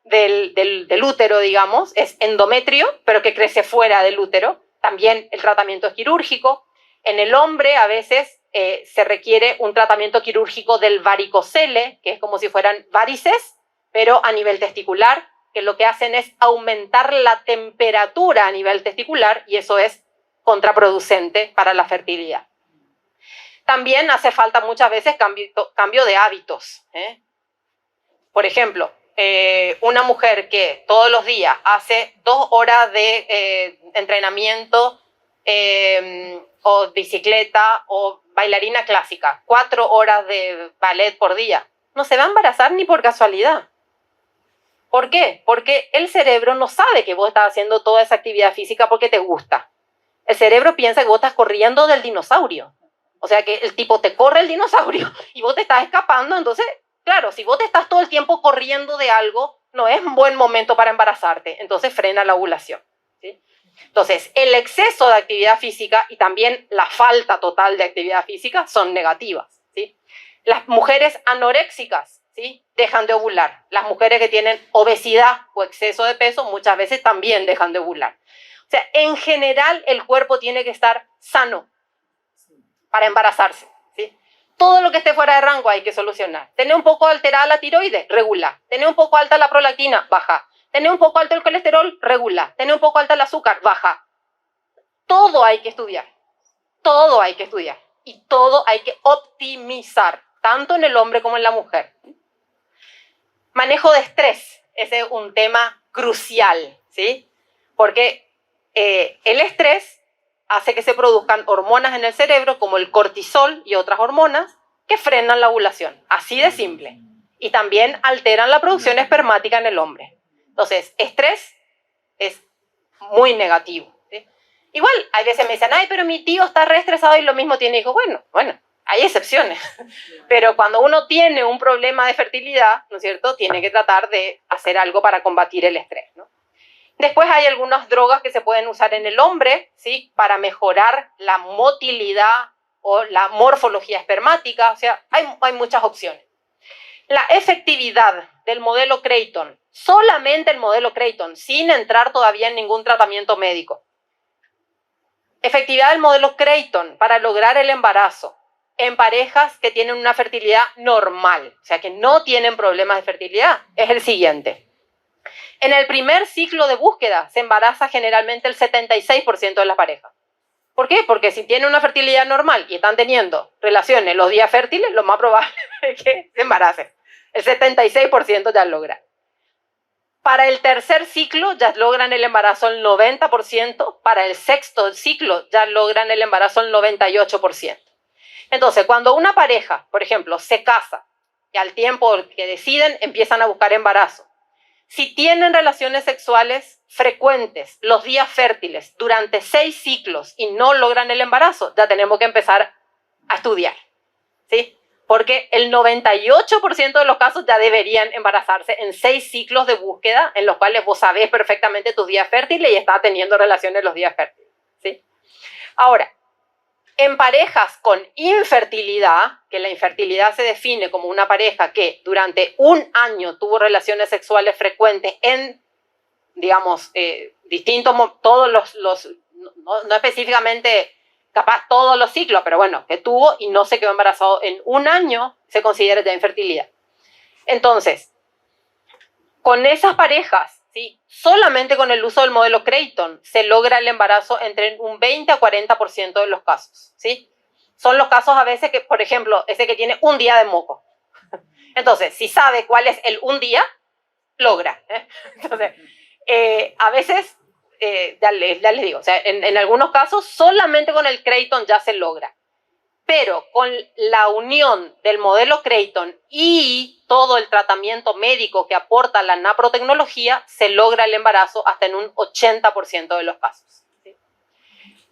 del útero, digamos, es endometrio, pero que crece fuera del útero. también el tratamiento es quirúrgico. En el hombre a veces se requiere un tratamiento quirúrgico del varicocele, que es como si fueran varices, pero a nivel testicular, que lo que hacen es aumentar la temperatura a nivel testicular y eso es contraproducente para la fertilidad. También hace falta muchas veces cambio de hábitos. Por ejemplo, una mujer que todos los días hace 2 horas de entrenamiento o bicicleta o bailarina clásica, 4 horas de ballet por día, no se va a embarazar ni por casualidad. ¿Por qué? Porque el cerebro no sabe que vos estás haciendo toda esa actividad física porque te gusta. El cerebro piensa que vos estás corriendo del dinosaurio. O sea que el tipo te corre el dinosaurio y vos te estás escapando. Entonces, claro, si vos te estás todo el tiempo corriendo de algo, no es un buen momento para embarazarte. Entonces frena la ovulación. ¿Sí? Entonces, el exceso de actividad física y también la falta total de actividad física son negativas. ¿Sí? Las mujeres anoréxicas, ¿sí?, dejan de ovular. Las mujeres que tienen obesidad o exceso de peso muchas veces también dejan de ovular. O sea, en general el cuerpo tiene que estar sano para embarazarse. ¿Sí? Todo lo que esté fuera de rango hay que solucionar. Tener un poco alterada la tiroides, regula. Tener un poco alta la prolactina, baja. Tener un poco alto el colesterol, regula. Tener un poco alta el azúcar, baja. Todo hay que estudiar. Todo hay que estudiar. Y todo hay que optimizar, tanto en el hombre como en la mujer. Manejo de estrés. Ese es un tema crucial, ¿sí? Porque el estrés hace que se produzcan hormonas en el cerebro, como el cortisol y otras hormonas, que frenan la ovulación. Así de simple. Y también alteran la producción espermática en el hombre. Entonces, estrés es muy negativo. ¿Sí? Igual, hay veces me dicen, ay, pero mi tío está re estresado y lo mismo tiene hijos. Bueno, hay excepciones. Pero cuando uno tiene un problema de fertilidad, ¿no es cierto?, tiene que tratar de hacer algo para combatir el estrés, ¿no? Después hay algunas drogas que se pueden usar en el hombre, ¿sí?, para mejorar la motilidad o la morfología espermática. O sea, hay muchas opciones. La efectividad del modelo Creighton, solamente el modelo Creighton, sin entrar todavía en ningún tratamiento médico. Efectividad del modelo Creighton para lograr el embarazo en parejas que tienen una fertilidad normal, o sea, que no tienen problemas de fertilidad, es el siguiente. En el primer ciclo de búsqueda se embaraza generalmente el 76% de las parejas. ¿Por qué? Porque si tienen una fertilidad normal y están teniendo relaciones los días fértiles, lo más probable es que se embaracen. El 76% ya logra. Para el tercer ciclo ya logran el embarazo el 90%. Para el sexto ciclo ya logran el embarazo el 98%. Entonces, cuando una pareja, por ejemplo, se casa y al tiempo que deciden empiezan a buscar embarazo, si tienen relaciones sexuales frecuentes los días fértiles durante 6 ciclos y no logran el embarazo, ya tenemos que empezar a estudiar, ¿sí? Porque el 98% de los casos ya deberían embarazarse en 6 ciclos de búsqueda en los cuales vos sabés perfectamente tus días fértiles y estás teniendo relaciones los días fértiles, ¿sí? Ahora, en parejas con infertilidad, que la infertilidad se define como una pareja que durante un año tuvo relaciones sexuales frecuentes en, digamos, todos no específicamente capaz todos los ciclos, pero bueno, que tuvo y no se quedó embarazado en un año, se considera ya infertilidad. Entonces, con esas parejas, ¿sí?, solamente con el uso del modelo Creighton se logra el embarazo entre un 20 a 40% de los casos, ¿sí? Son los casos a veces que, por ejemplo, ese que tiene un día de moco. Entonces, si sabe cuál es el un día, logra. Entonces, a veces, ya les digo, o sea, en algunos casos solamente con el Creighton ya se logra. Pero con la unión del modelo Creighton y todo el tratamiento médico que aporta la naprotecnología, se logra el embarazo hasta en un 80% de los casos. ¿Sí?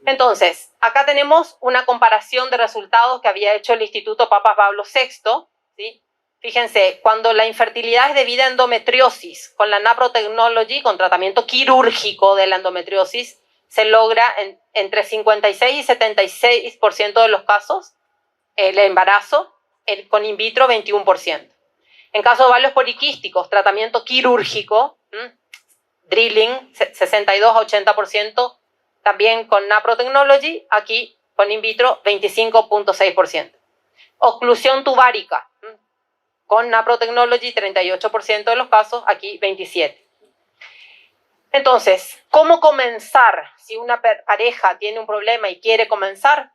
Entonces, acá tenemos una comparación de resultados que había hecho el Instituto Papa Pablo VI. ¿Sí? Fíjense, cuando la infertilidad es debida a endometriosis, con la naprotecnología, con tratamiento quirúrgico de la endometriosis, se logra entre 56 y 76% de los casos el embarazo, con in vitro 21%. En caso de ovarios poliquísticos, tratamiento quirúrgico, drilling, 62 a 80%, también con Naprotechnology, aquí con in vitro 25.6%. Oclusión tubárica, con Naprotechnology 38% de los casos, aquí 27%. Entonces, ¿cómo comenzar? Si una pareja tiene un problema y quiere comenzar,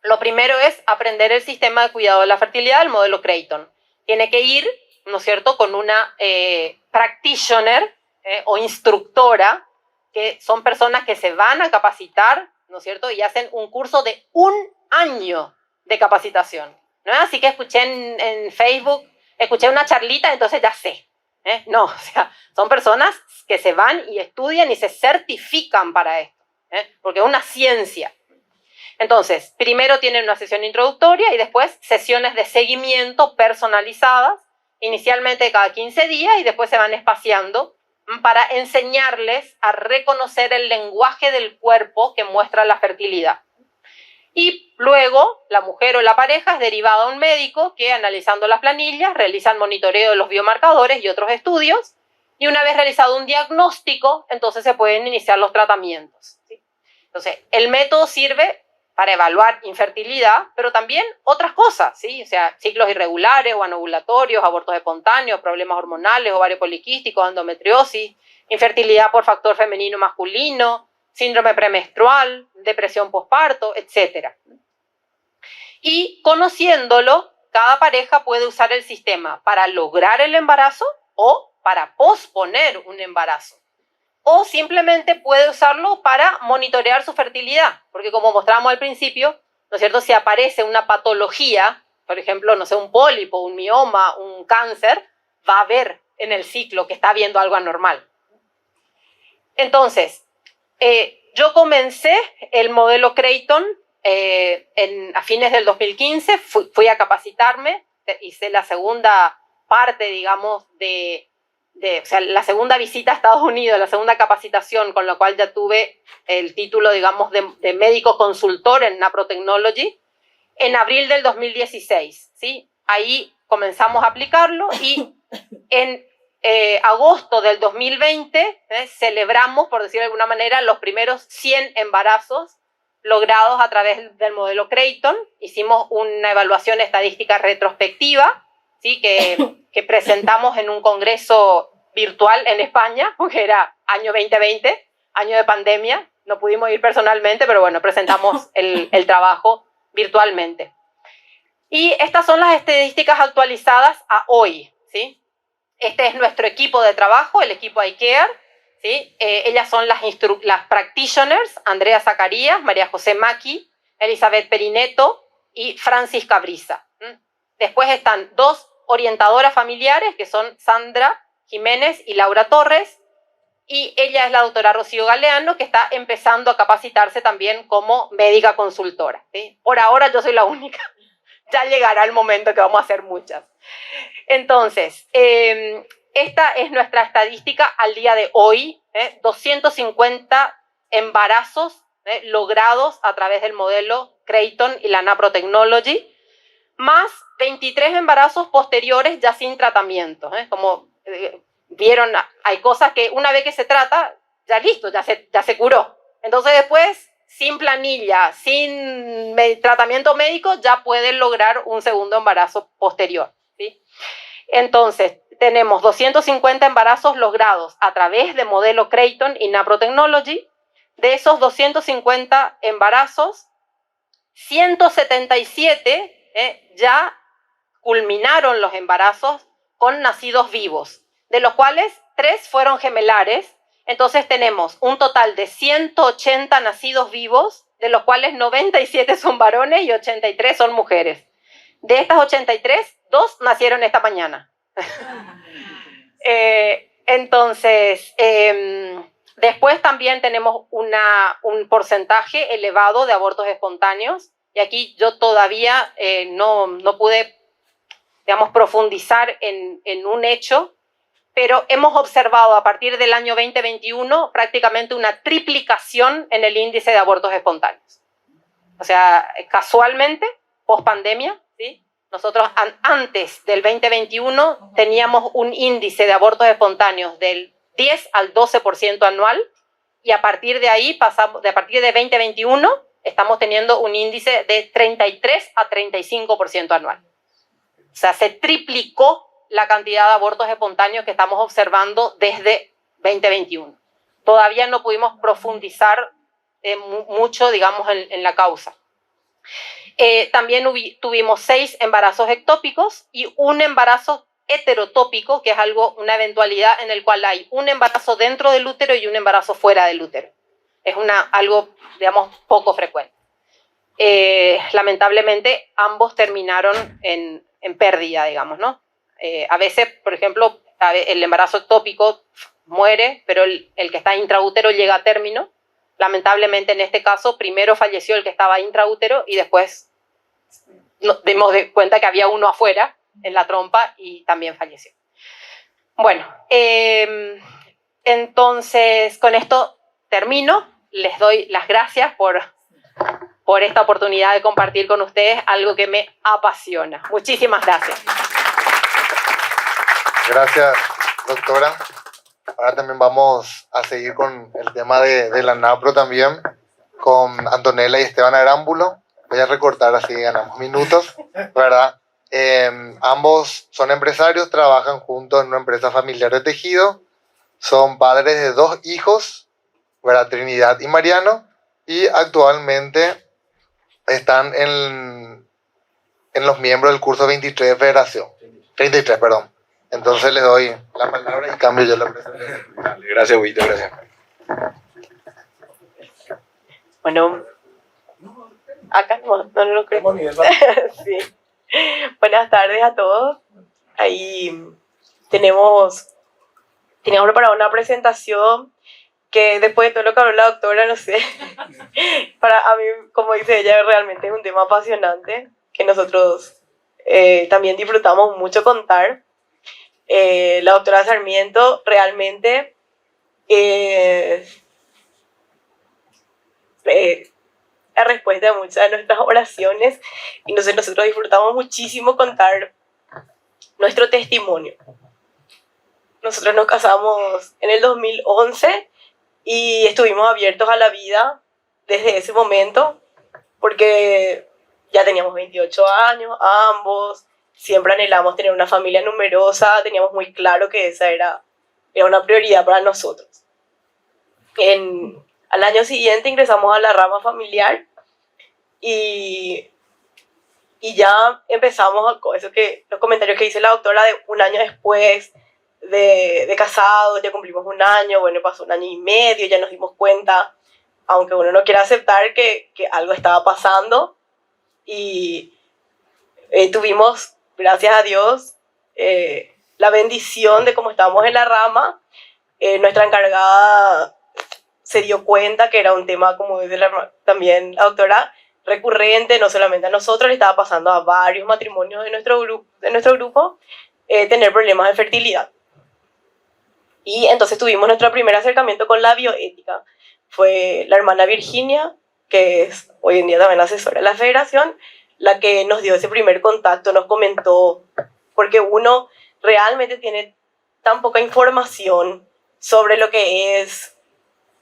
lo primero es aprender el sistema de cuidado de la fertilidad, el modelo Creighton. Tiene que ir, ¿no es cierto?, con una practitioner o instructora, que son personas que se van a capacitar, ¿no es cierto?, y hacen un curso de 1 año de capacitación. No es así que escuché en Facebook, escuché una charlita, entonces ya sé. No, o sea, son personas que se van y estudian y se certifican para esto, porque es una ciencia. Entonces, primero tienen una sesión introductoria y después sesiones de seguimiento personalizadas, inicialmente cada 15 días y después se van espaciando para enseñarles a reconocer el lenguaje del cuerpo que muestra la fertilidad. Y luego la mujer o la pareja es derivada a un médico que, analizando las planillas, realiza el monitoreo de los biomarcadores y otros estudios, y una vez realizado un diagnóstico, entonces se pueden iniciar los tratamientos, ¿sí? Entonces, el método sirve para evaluar infertilidad, pero también otras cosas, ¿sí? O sea, ciclos irregulares o anovulatorios, abortos espontáneos, problemas hormonales, ovario poliquístico, endometriosis, infertilidad por factor femenino masculino, síndrome premenstrual, depresión posparto, etc. Y conociéndolo, cada pareja puede usar el sistema para lograr el embarazo o para posponer un embarazo. O simplemente puede usarlo para monitorear su fertilidad, porque como mostramos al principio, ¿no es cierto?, si aparece una patología, por ejemplo, no sé, un pólipo, un mioma, un cáncer, va a ver en el ciclo que está habiendo algo anormal. Entonces, yo comencé el modelo Creighton a fines del 2015, fui a capacitarme, hice la segunda parte, digamos, o sea, la segunda visita a Estados Unidos, la segunda capacitación, con lo cual ya tuve el título, digamos, de médico consultor en Naprotechnology, en abril del 2016, ¿sí? Ahí comenzamos a aplicarlo y en agosto del 2020 celebramos, por decirlo de alguna manera, los primeros 100 embarazos logrados a través del modelo Creighton. Hicimos una evaluación estadística retrospectiva, ¿sí?, que presentamos en un congreso virtual en España, porque era año 2020, año de pandemia, no pudimos ir personalmente, pero bueno, presentamos el trabajo virtualmente. Y estas son las estadísticas actualizadas a hoy, ¿sí? Este es nuestro equipo de trabajo, el equipo iCare, ¿sí? Ellas son las practitioners, Andrea Zacarías, María José Maki, Elizabeth Perineto y Francisca Brisa. Después están 2 orientadoras familiares, que son Sandra Jiménez y Laura Torres, y ella es la doctora Rocío Galeano, que está empezando a capacitarse también como médica consultora, ¿sí? Por ahora yo soy la única. Ya llegará el momento que vamos a hacer muchas. Entonces, esta es nuestra estadística al día de hoy, 250 embarazos logrados a través del modelo Creighton y la Naprotechnology, más 23 embarazos posteriores ya sin tratamiento. Como vieron, hay cosas que una vez que se trata, ya listo, ya se curó. Entonces después, sin planilla, sin tratamiento médico, ya pueden lograr un segundo embarazo posterior, ¿sí? Entonces, tenemos 250 embarazos logrados a través de modelo Creighton y Naprotechnology. De esos 250 embarazos, 177 ya culminaron los embarazos con nacidos vivos, de los cuales 3 fueron gemelares. Entonces tenemos un total de 180 nacidos vivos, de los cuales 97 son varones y 83 son mujeres. De estas 83, 2 nacieron esta mañana. Entonces, después también tenemos un porcentaje elevado de abortos espontáneos, y aquí yo todavía no pude, digamos, profundizar en un hecho, pero hemos observado a partir del año 2021 prácticamente una triplicación en el índice de abortos espontáneos. O sea, casualmente, post-pandemia, ¿sí?, nosotros antes del 2021 teníamos un índice de abortos espontáneos del 10 al 12% anual, y a partir de ahí, a partir de 2021, estamos teniendo un índice de 33 a 35% anual. O sea, se triplicó la cantidad de abortos espontáneos que estamos observando desde 2021. Todavía no pudimos profundizar mucho, digamos, en la causa. También tuvimos 6 embarazos ectópicos y un embarazo heterotópico, que es una eventualidad en el cual hay un embarazo dentro del útero y un embarazo fuera del útero. Es algo, digamos, poco frecuente. Lamentablemente, ambos terminaron en pérdida, digamos, ¿no? A veces, por ejemplo, el embarazo ectópico muere, pero el que está intraútero llega a término. Lamentablemente, en este caso, primero falleció el que estaba intraútero y después nos dimos cuenta que había uno afuera, en la trompa, y también falleció. Bueno, entonces, con esto termino. Les doy las gracias por esta oportunidad de compartir con ustedes algo que me apasiona. Muchísimas gracias. Gracias, doctora. Ahora también vamos a seguir con el tema de la NAPRO también, con Antonella y Esteban Arámbulo. Voy a recortar así ganamos minutos, ¿verdad? Ambos son empresarios, trabajan juntos en una empresa familiar de tejido, son padres de 2 hijos, ¿verdad? Trinidad y Mariano, y actualmente están en los miembros del curso 23 de Federación. 33, perdón. Entonces les doy la palabra y cambio yo la presentación. Dale, gracias, Huito, gracias. Bueno, acá no lo creo. Sí. Buenas tardes a todos. Ahí teníamos preparado una presentación que después de todo lo que habló la doctora, no sé, a mí, como dice ella, realmente es un tema apasionante que nosotros también disfrutamos mucho contar. La doctora Sarmiento realmente la respuesta a muchas de nuestras oraciones, y nosotros disfrutamos muchísimo contar nuestro testimonio. Nosotros nos casamos en el 2011 y estuvimos abiertos a la vida desde ese momento, porque ya teníamos 28 años ambos, siempre anhelamos tener una familia numerosa, teníamos muy claro que esa era una prioridad para nosotros. Al año siguiente ingresamos a la rama familiar y ya empezamos con los comentarios que dice la doctora de un año después de casados, ya cumplimos un año, bueno, pasó un año y medio, ya nos dimos cuenta, aunque uno no quiera aceptar que algo estaba pasando, y tuvimos, gracias a Dios, la bendición de cómo estábamos en la rama. Nuestra encargada se dio cuenta que era un tema, como dice también la doctora, recurrente, no solamente a nosotros, le estaba pasando a varios matrimonios de nuestro grupo, tener problemas de fertilidad. Y entonces tuvimos nuestro primer acercamiento con la bioética. Fue la hermana Virginia, que es hoy en día también asesora de la federación, la que nos dio ese primer contacto, nos comentó, porque uno realmente tiene tan poca información sobre lo que es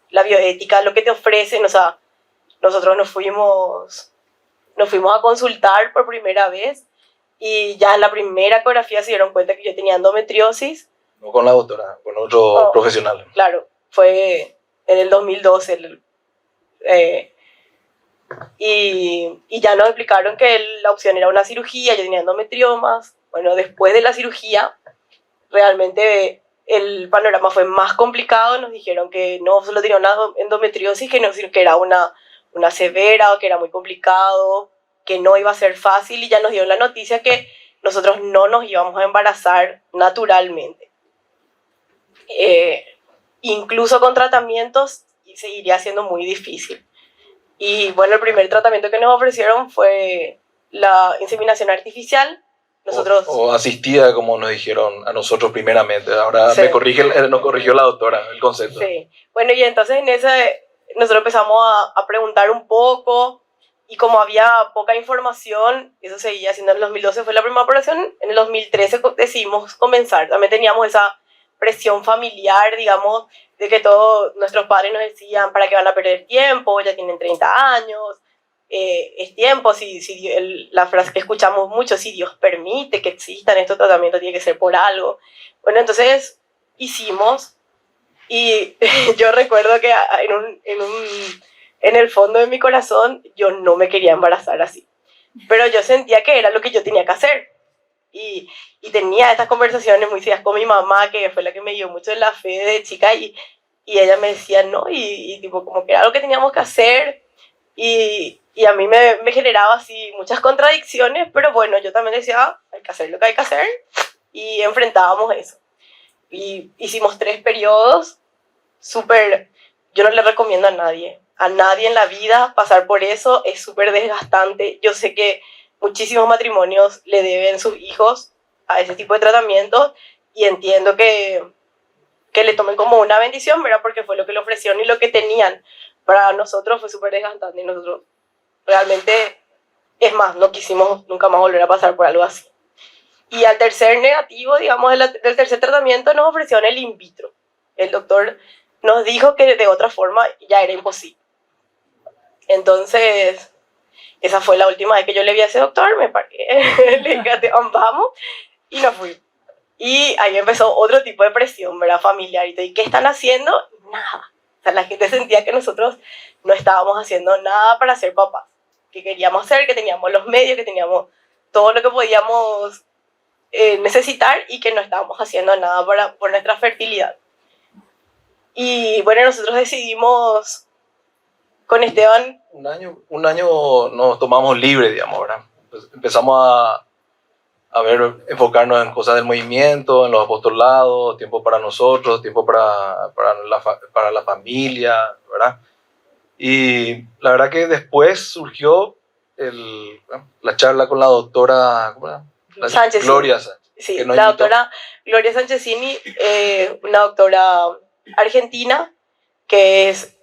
la bioética, lo que te ofrecen. O sea, nosotros nos fuimos a consultar por primera vez y ya en la primera ecografía se dieron cuenta que yo tenía endometriosis. No con la doctora, con otro profesional. Claro, fue en el 2012. Y ya nos explicaron que la opción era una cirugía, yo tenía endometriomas. Bueno, después de la cirugía, realmente el panorama fue más complicado. Nos dijeron que no solo tenía una endometriosis, que era una severa, que era muy complicado, que no iba a ser fácil, y ya nos dieron la noticia que nosotros no nos íbamos a embarazar naturalmente. Incluso con tratamientos seguiría siendo muy difícil. Y bueno, el primer tratamiento que nos ofrecieron fue la inseminación artificial. Nosotros, o asistida, como nos dijeron a nosotros primeramente. Ahora sí. Nos corrigió la doctora el concepto. Sí. Bueno, y entonces nosotros empezamos a preguntar un poco, y como había poca información, eso seguía siendo en el 2012, fue la primera operación. En el 2013 decidimos comenzar. También teníamos esa presión familiar, digamos, de que todos nuestros padres nos decían, ¿para qué van a perder tiempo? Ya tienen 30 años, es tiempo, la frase que escuchamos mucho, si Dios permite que existan estos tratamientos, tiene que ser por algo. Bueno, entonces hicimos, y yo recuerdo que en el fondo de mi corazón yo no me quería embarazar así, pero yo sentía que era lo que yo tenía que hacer. Y tenía estas conversaciones muy serias con mi mamá, que fue la que me dio mucho en la fe de chica, y ella me decía no, y tipo como que era lo que teníamos que hacer, y a mí me generaba así muchas contradicciones, pero bueno, yo también decía, hay que hacer lo que hay que hacer, y enfrentábamos eso. Y hicimos 3 periodos, súper, yo no le recomiendo a nadie en la vida pasar por eso, es súper desgastante. Yo sé que muchísimos matrimonios le deben sus hijos a ese tipo de tratamientos, y entiendo que le tomen como una bendición, ¿verdad? Porque fue lo que le ofrecieron y lo que tenían. Para nosotros fue súper desgastante, y nosotros realmente, es más, no quisimos nunca más volver a pasar por algo así. Y al tercer negativo, digamos, del tercer tratamiento, nos ofrecieron el in vitro. El doctor nos dijo que de otra forma ya era imposible. Entonces, esa fue la última vez que yo le vi a ese doctor, me paré, le dije, vamos, y nos fui. Y ahí empezó otro tipo de presión, ¿verdad? Familiar. ¿Y qué están haciendo? Nada. O sea, la gente sentía que nosotros no estábamos haciendo nada para ser papás. Que queríamos hacer, que teníamos los medios, que teníamos todo lo que podíamos necesitar, y que no estábamos haciendo nada por nuestra fertilidad. Y bueno, nosotros decidimos con Esteban... Un año nos tomamos libre, digamos, ¿verdad? Pues empezamos a enfocarnos en cosas del movimiento, en los apostolados, tiempo para nosotros, tiempo para la familia, ¿verdad? Y la verdad que después surgió la charla con la doctora, ¿cómo era? Sánchez. Gloria Sánchez. Sí, la doctora Gloria Sanchezini, una doctora argentina, que es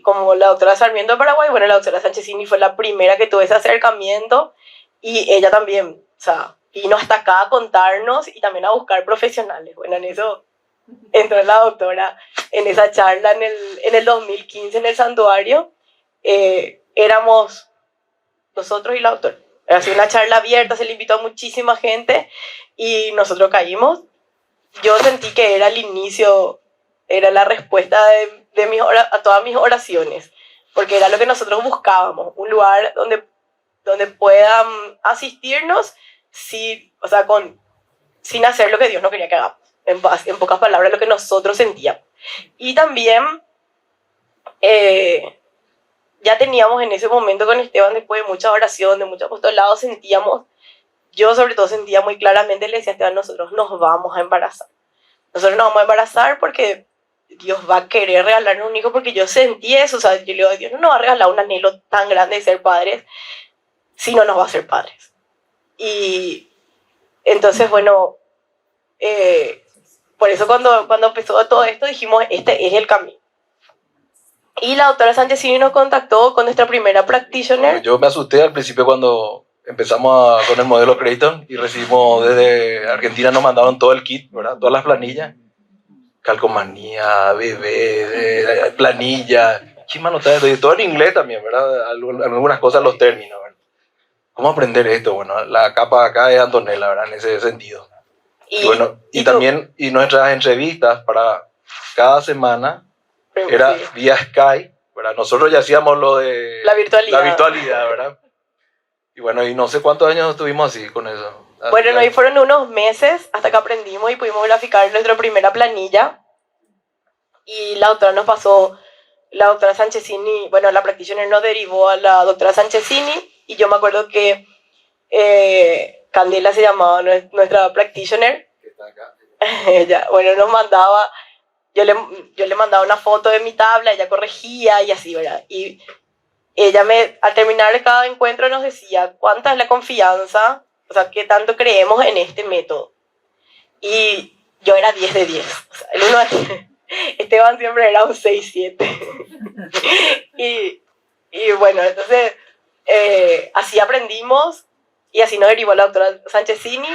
como la doctora Sarmiento de Paraguay. Bueno, la doctora Sanchezini fue la primera que tuvo ese acercamiento, y ella también, o sea, vino hasta acá a contarnos y también a buscar profesionales. Bueno, en eso entró la doctora en esa charla en el 2015 en el santuario. Éramos nosotros y la doctora. Era así una charla abierta, se le invitó a muchísima gente y nosotros caímos. Yo sentí que era el inicio, era la respuesta a todas mis oraciones, porque era lo que nosotros buscábamos, un lugar donde puedan asistirnos sin hacer lo que Dios no quería que hagamos, en pocas palabras, lo que nosotros sentíamos. Y también ya teníamos en ese momento con Esteban, después de mucha oración, de mucho apostolado, yo sobre todo sentía muy claramente, le decía a Esteban, nosotros nos vamos a embarazar. Nosotros nos vamos a embarazar porque Dios va a querer regalarnos un hijo, porque yo sentí eso. O sea, yo le digo, Dios no nos va a regalar un anhelo tan grande de ser padres si no nos va a ser padres. Y entonces, bueno, por eso cuando empezó todo esto dijimos, este es el camino. Y la doctora Sanchezini nos contactó con nuestra primera practitioner. Yo me asusté al principio cuando empezamos con el modelo Creighton y recibimos desde Argentina, nos mandaron todo el kit, ¿verdad? Todas las planillas. Calcomanía, bebé, planilla, todo en inglés también, ¿verdad? Algunas cosas, los términos, ¿verdad? ¿Cómo aprender esto? Bueno, la capa acá es Antonella, ¿verdad? En ese sentido. Y también nuestras entrevistas para cada semana era vía Skype, ¿verdad? Nosotros ya hacíamos lo de la virtualidad, ¿verdad? Y bueno, y no sé cuántos años estuvimos así con eso. Bueno, ahí fueron unos meses hasta que aprendimos y pudimos graficar nuestra primera planilla. Y la doctora nos pasó, la doctora Sanchezini, bueno, la practitioner nos derivó a la doctora Sanchezini, y yo me acuerdo que Candela se llamaba nuestra practitioner. Que está acá. Ella, bueno, nos mandaba, yo le mandaba una foto de mi tabla, ella corregía y así, ¿verdad? Y ella al terminar cada encuentro nos decía cuánta es la confianza, o sea, qué tanto creemos en este método. Y yo era 10 de 10. O sea, el 1 de Esteban siempre era un 6-7. y bueno, entonces así aprendimos y así nos derivó la doctora Sanchezini.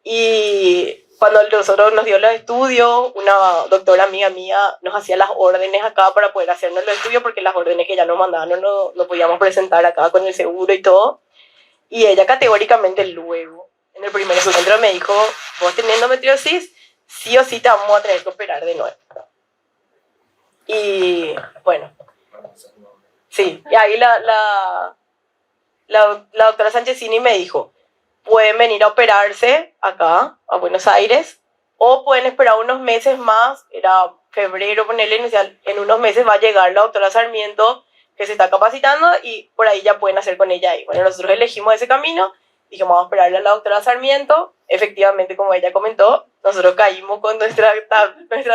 Y cuando nosotros nos dio los estudios, una doctora amiga mía nos hacía las órdenes acá para poder hacernos los estudios, porque las órdenes que ella nos mandaban no podíamos presentar acá con el seguro y todo. Y ella categóricamente luego, en el primer encuentro me dijo, vos tenés endometriosis, sí o sí te vamos a tener que operar de nuevo. Y bueno, sí, y ahí la doctora Sanchezini me dijo, pueden venir a operarse acá, a Buenos Aires, o pueden esperar unos meses más, era febrero, ponerle inicial, en unos meses va a llegar la doctora Sarmiento, que se está capacitando, y por ahí ya pueden hacer con ella ahí. Bueno, nosotros elegimos ese camino, dijimos, vamos a esperarle a la doctora Sarmiento. Efectivamente, como ella comentó, nosotros caímos con nuestra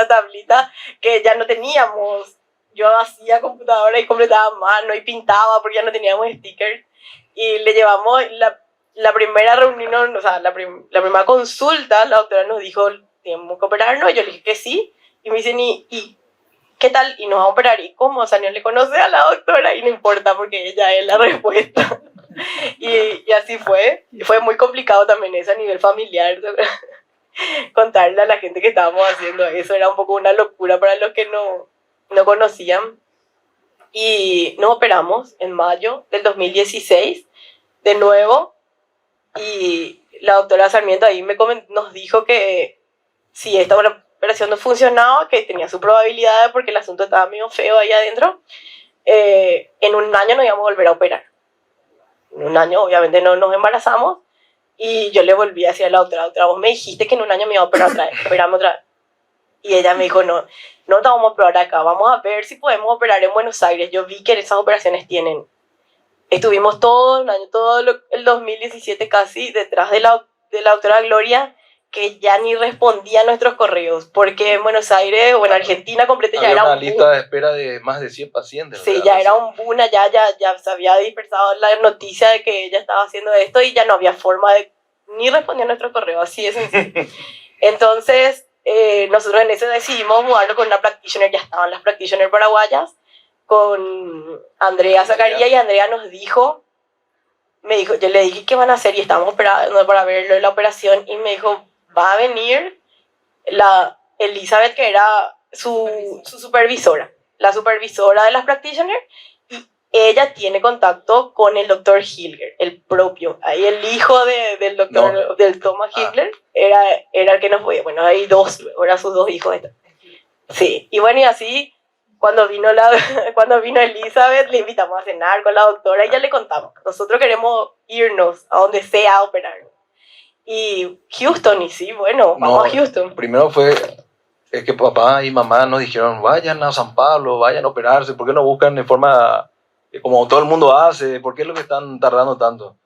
tablita, que ya no teníamos. Yo hacía computadora y completaba a mano y pintaba, porque ya no teníamos stickers. Y le llevamos la primera reunión, o sea, la primera consulta, la doctora nos dijo, tenemos que operarnos, y yo le dije que sí, y me dicen, ¿y qué tal? Y nos vamos a operar, ¿y cómo? O sea, no le conoce a la doctora, y no importa, porque ella es la respuesta. Y así fue, y fue muy complicado también eso a nivel familiar, contarle a la gente que estábamos haciendo eso, era un poco una locura para los que no conocían. Y nos operamos en mayo del 2016, de nuevo, y la doctora Sarmiento ahí nos dijo que si esta operación no funcionaba, que tenía su probabilidad porque el asunto estaba medio feo ahí adentro, en un año nos íbamos a volver a operar. En un año obviamente no nos embarazamos, y yo le volví a decir a la doctora, vos me dijiste que en un año me iba a operar otra vez, operame otra vez. Y ella me dijo, no te vamos a operar acá, vamos a ver si podemos operar en Buenos Aires. Yo vi que esas operaciones tienen. Estuvimos todo un año, el 2017 casi, detrás de la doctora Gloria, que ya ni respondía a nuestros correos, porque en Buenos Aires o en Argentina completa ya era una un lista de espera de más de 100 pacientes. Sí, ¿verdad? ya era un boom, ya se había dispersado la noticia de que ella estaba haciendo esto, y ya no había forma de ni responder a nuestros correos, así es sencillo. Entonces, nosotros en eso decidimos mudarlo con una practitioner, ya estaban las practitioners paraguayas, con Andrea Zacarías, y Andrea nos dijo, yo le dije, ¿qué van a hacer? Y estábamos esperando para verlo en la operación, y me dijo, va a venir la Elizabeth, que era su supervisora, la supervisora de las practitioners, y ella tiene contacto con el doctor Hilger, el propio, ahí el hijo del doctor, del Thomas Hilger, era el que nos fue, bueno, hay dos, eran sus dos hijos. Sí, y bueno, y así, cuando vino Elizabeth, le invitamos a cenar con la doctora, y ya le contamos, nosotros queremos irnos a donde sea a operar. Y Houston, y sí, bueno, vamos a Houston. Primero es que papá y mamá nos dijeron, vayan a San Pablo, vayan a operarse, ¿por qué no buscan de forma como todo el mundo hace? ¿Por qué es lo que están tardando tanto?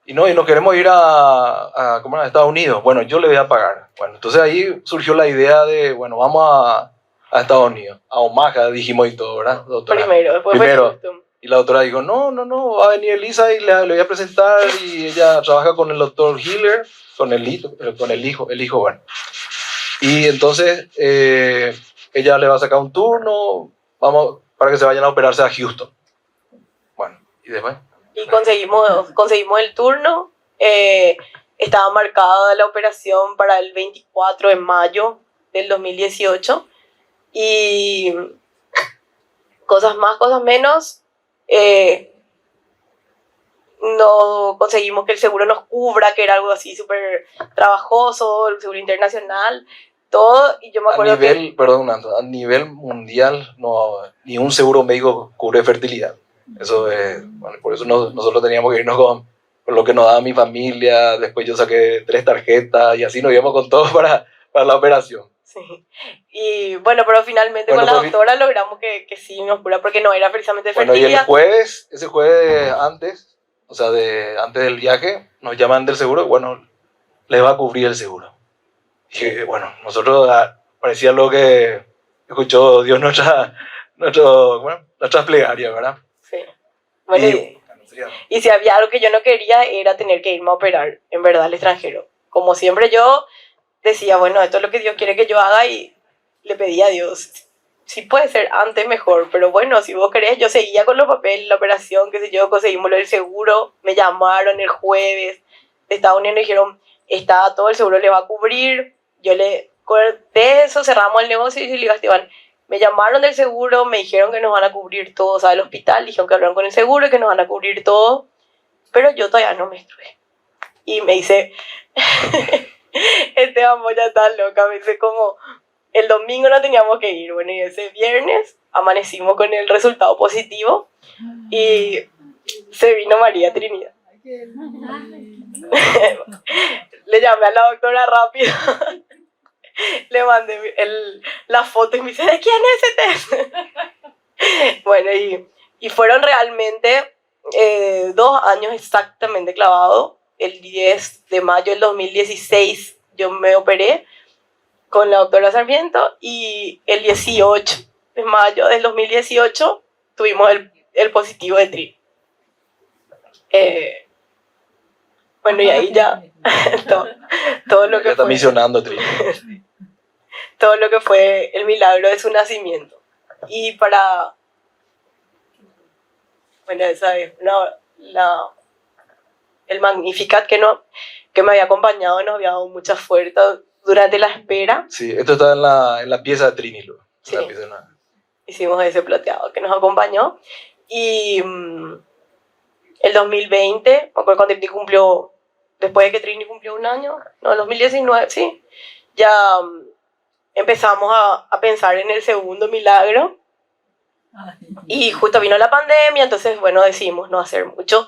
Y nos queremos ir a Estados Unidos. Bueno, yo le voy a pagar. Bueno, entonces ahí surgió la idea de, bueno, vamos a Estados Unidos, a Omaha, dijimos y todo, ¿verdad, doctora? Después fue Houston. Y la doctora dijo, no, va a venir Elisa y le voy a presentar, y ella trabaja con el doctor Hiller, con el hijo, bueno. Y entonces ella le va a sacar un turno, para que se vayan a operarse a Houston. Bueno, y después. Y conseguimos el turno, estaba marcada la operación para el 24 de mayo del 2018, y cosas más, cosas menos, no conseguimos que el seguro nos cubra, que era algo así súper trabajoso, el seguro internacional, todo, y yo me acuerdo a nivel mundial, ni un seguro médico cubre fertilidad. Eso es, bueno, por eso nosotros teníamos que irnos con lo que nos daba mi familia. Después yo saqué 3 tarjetas y así nos íbamos con todo para la operación. Sí, y bueno, pero finalmente con la doctora logramos que sí nos cura, porque no era precisamente fertilidad. Bueno, y ese jueves antes, o sea, antes del viaje, nos llaman del seguro, bueno, les va a cubrir el seguro. Y bueno, nosotros parecía lo que escuchó Dios nuestras plegarias, ¿verdad? Sí. Bueno, y si había algo que yo no quería, era tener que irme a operar, en verdad, al extranjero. Como siempre yo decía, bueno, esto es lo que Dios quiere que yo haga, y le pedí a Dios, si puede ser antes mejor, pero bueno, si vos querés, yo seguía con los papeles, la operación, qué sé yo, conseguimos lo del seguro, me llamaron el jueves de Estados Unidos y dijeron, todo el seguro le va a cubrir, yo le corté eso, cerramos el negocio y le digo a Esteban, me llamaron del seguro, me dijeron que nos van a cubrir todo, o sea, del hospital, dijeron que hablaron con el seguro y que nos van a cubrir todo, pero yo todavía no menstrué. Y me dice, Esteban, vos ya estás loca, me dice como, el domingo no teníamos que ir, bueno, y ese viernes amanecimos con el resultado positivo y se vino María Trinidad. Le llamé a la doctora rápido, le mandé la foto y me dice, ¿de quién es ese test? Bueno, y fueron realmente 2 años exactamente clavados. El 10 de mayo del 2016 yo me operé con la doctora Sarmiento y el 18 de mayo del 2018 tuvimos el positivo de Tri. Bueno, y ahí ya todo lo que Ya está fue, misionando, Tri. todo lo que fue el milagro de su nacimiento. Y para, bueno, esa es el Magnificat que me había acompañado, nos había dado mucha fuerza durante la espera. Sí, esto está en la pieza de Trini, luego. Sí. La pieza de Hicimos ese plateado que nos acompañó. Y el 2020, me acuerdo cuando Trini cumplió, después de que Trini cumplió 1 año, no, el 2019, sí, ya empezamos a pensar en el segundo milagro. Y justo vino la pandemia, entonces, bueno, decidimos no hacer mucho.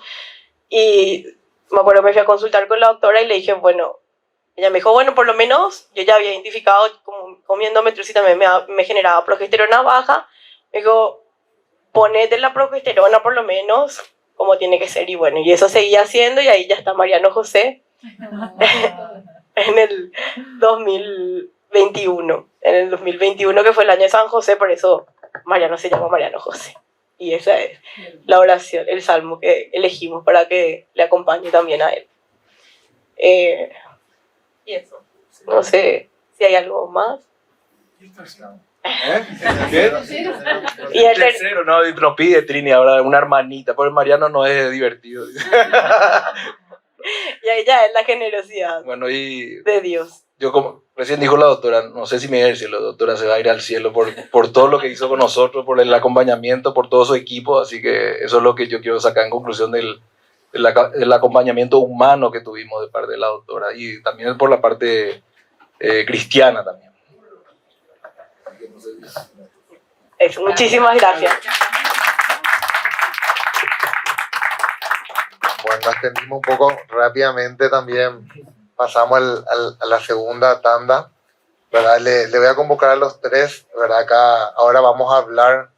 Y me acuerdo que me fui a consultar con la doctora y le dije, bueno, ella me dijo, bueno, por lo menos yo ya había identificado como comiendo endometriosis también me generaba progesterona baja. Me dijo, ponete la progesterona por lo menos como tiene que ser. Y bueno, y eso seguía haciendo y ahí ya está Mariano José en el 2021. En el 2021 que fue el año de San José, por eso Mariano se llama Mariano José. Y esa es la oración, el salmo que elegimos para que le acompañe también a él. Y eso. No sé si hay algo más. ¿Qué? Y el Tercero, no, nos pide Trini ahora una hermanita, porque Mariano no es divertido. Y ahí ya es la generosidad Bueno, y de Dios. yo como recién dijo la doctora, no sé si me va a ir al cielo, la doctora se va a ir al cielo por todo lo que hizo con nosotros, por el acompañamiento, por todo su equipo, así que eso es lo que yo quiero sacar en conclusión del acompañamiento humano que tuvimos de parte de la doctora y también por la parte cristiana también. Eso, muchísimas gracias. Bueno, extendimos un poco rápidamente también. Pasamos a la segunda tanda, ¿verdad? Le voy a convocar a los tres, ¿verdad? Acá ahora vamos a hablar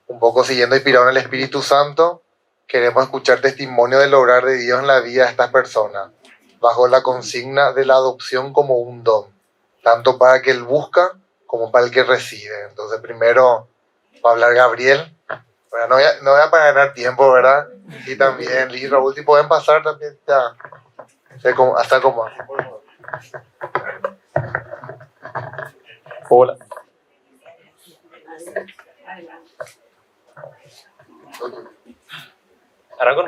un poco siguiendo inspirado en el Espíritu Santo. Queremos escuchar testimonio del obrar de Dios en la vida de estas personas, bajo la consigna de la adopción como un don, tanto para el que él busca como para el que recibe. Entonces primero va a hablar Gabriel. Bueno, no voy a para ganar tiempo, ¿verdad? Y también Liz, Raúl, si pueden pasar también ya. Hasta como. Hola. ¿Arranco?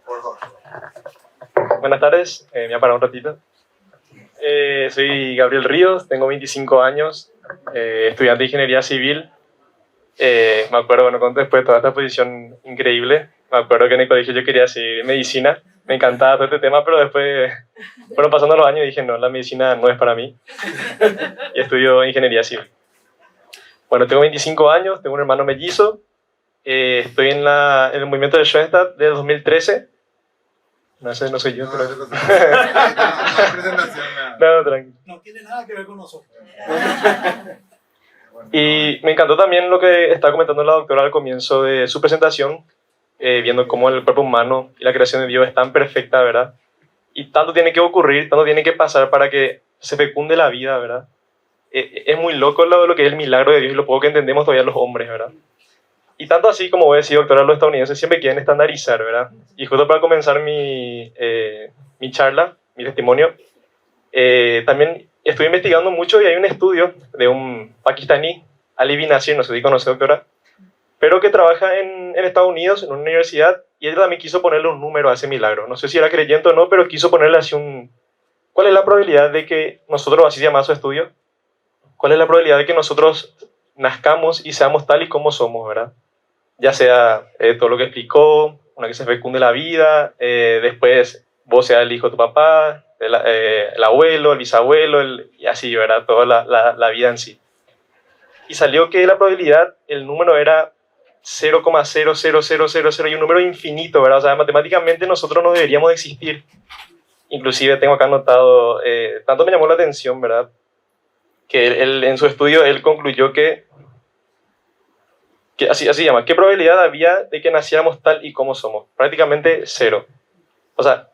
Por favor. Buenas tardes, me voy a parar un ratito. Soy Gabriel Ríos, tengo 25 años, estudiante de Ingeniería Civil. Me acuerdo, bueno, después de toda esta posición increíble, me acuerdo que en el colegio yo quería seguir medicina, me encantaba todo este tema, pero después fueron pasando los años y dije, no, la medicina no es para mí, y estudio Ingeniería Civil. Bueno, tengo 25 años, tengo un hermano mellizo, estoy en el movimiento de Schoenstatt desde 2013. No sé, no soy yo, pero... No, tranquilo. No tiene nada que ver con nosotros. Y me encantó también lo que estaba comentando la doctora al comienzo de su presentación, viendo cómo el cuerpo humano y la creación de Dios es tan perfecta, ¿verdad? Y tanto tiene que ocurrir, tanto tiene que pasar para que se fecunde la vida, ¿verdad? Es muy loco lo que es el milagro de Dios y lo poco que entendemos todavía los hombres, ¿verdad? Y tanto así como voy a decir, doctora, los estadounidenses siempre quieren estandarizar, ¿verdad? Y justo para comenzar mi charla, mi testimonio, también estuve investigando mucho y hay un estudio de un pakistaní, Ali bin Nasir, no sé si conoce, doctora, pero que trabaja en Estados Unidos, en una universidad, y él también quiso ponerle un número a ese milagro. No sé si era creyente o no, pero quiso ponerle así un ¿cuál es la probabilidad de que nosotros, así se llama su estudio, cuál es la probabilidad de que nosotros nazcamos y seamos tal y como somos, ¿verdad? Ya sea todo lo que explicó, una que se fecunde la vida, después vos seas el hijo de tu papá, el abuelo, el bisabuelo, y así, ¿verdad? Toda la vida en sí. Y salió que la probabilidad, el número era 0,00000 y un número infinito, ¿verdad? O sea, matemáticamente nosotros no deberíamos existir. Inclusive tengo acá anotado, tanto me llamó la atención, ¿verdad? Que él en su estudio, él concluyó que así llama, ¿qué probabilidad había de que naciéramos tal y como somos? Prácticamente cero. O sea,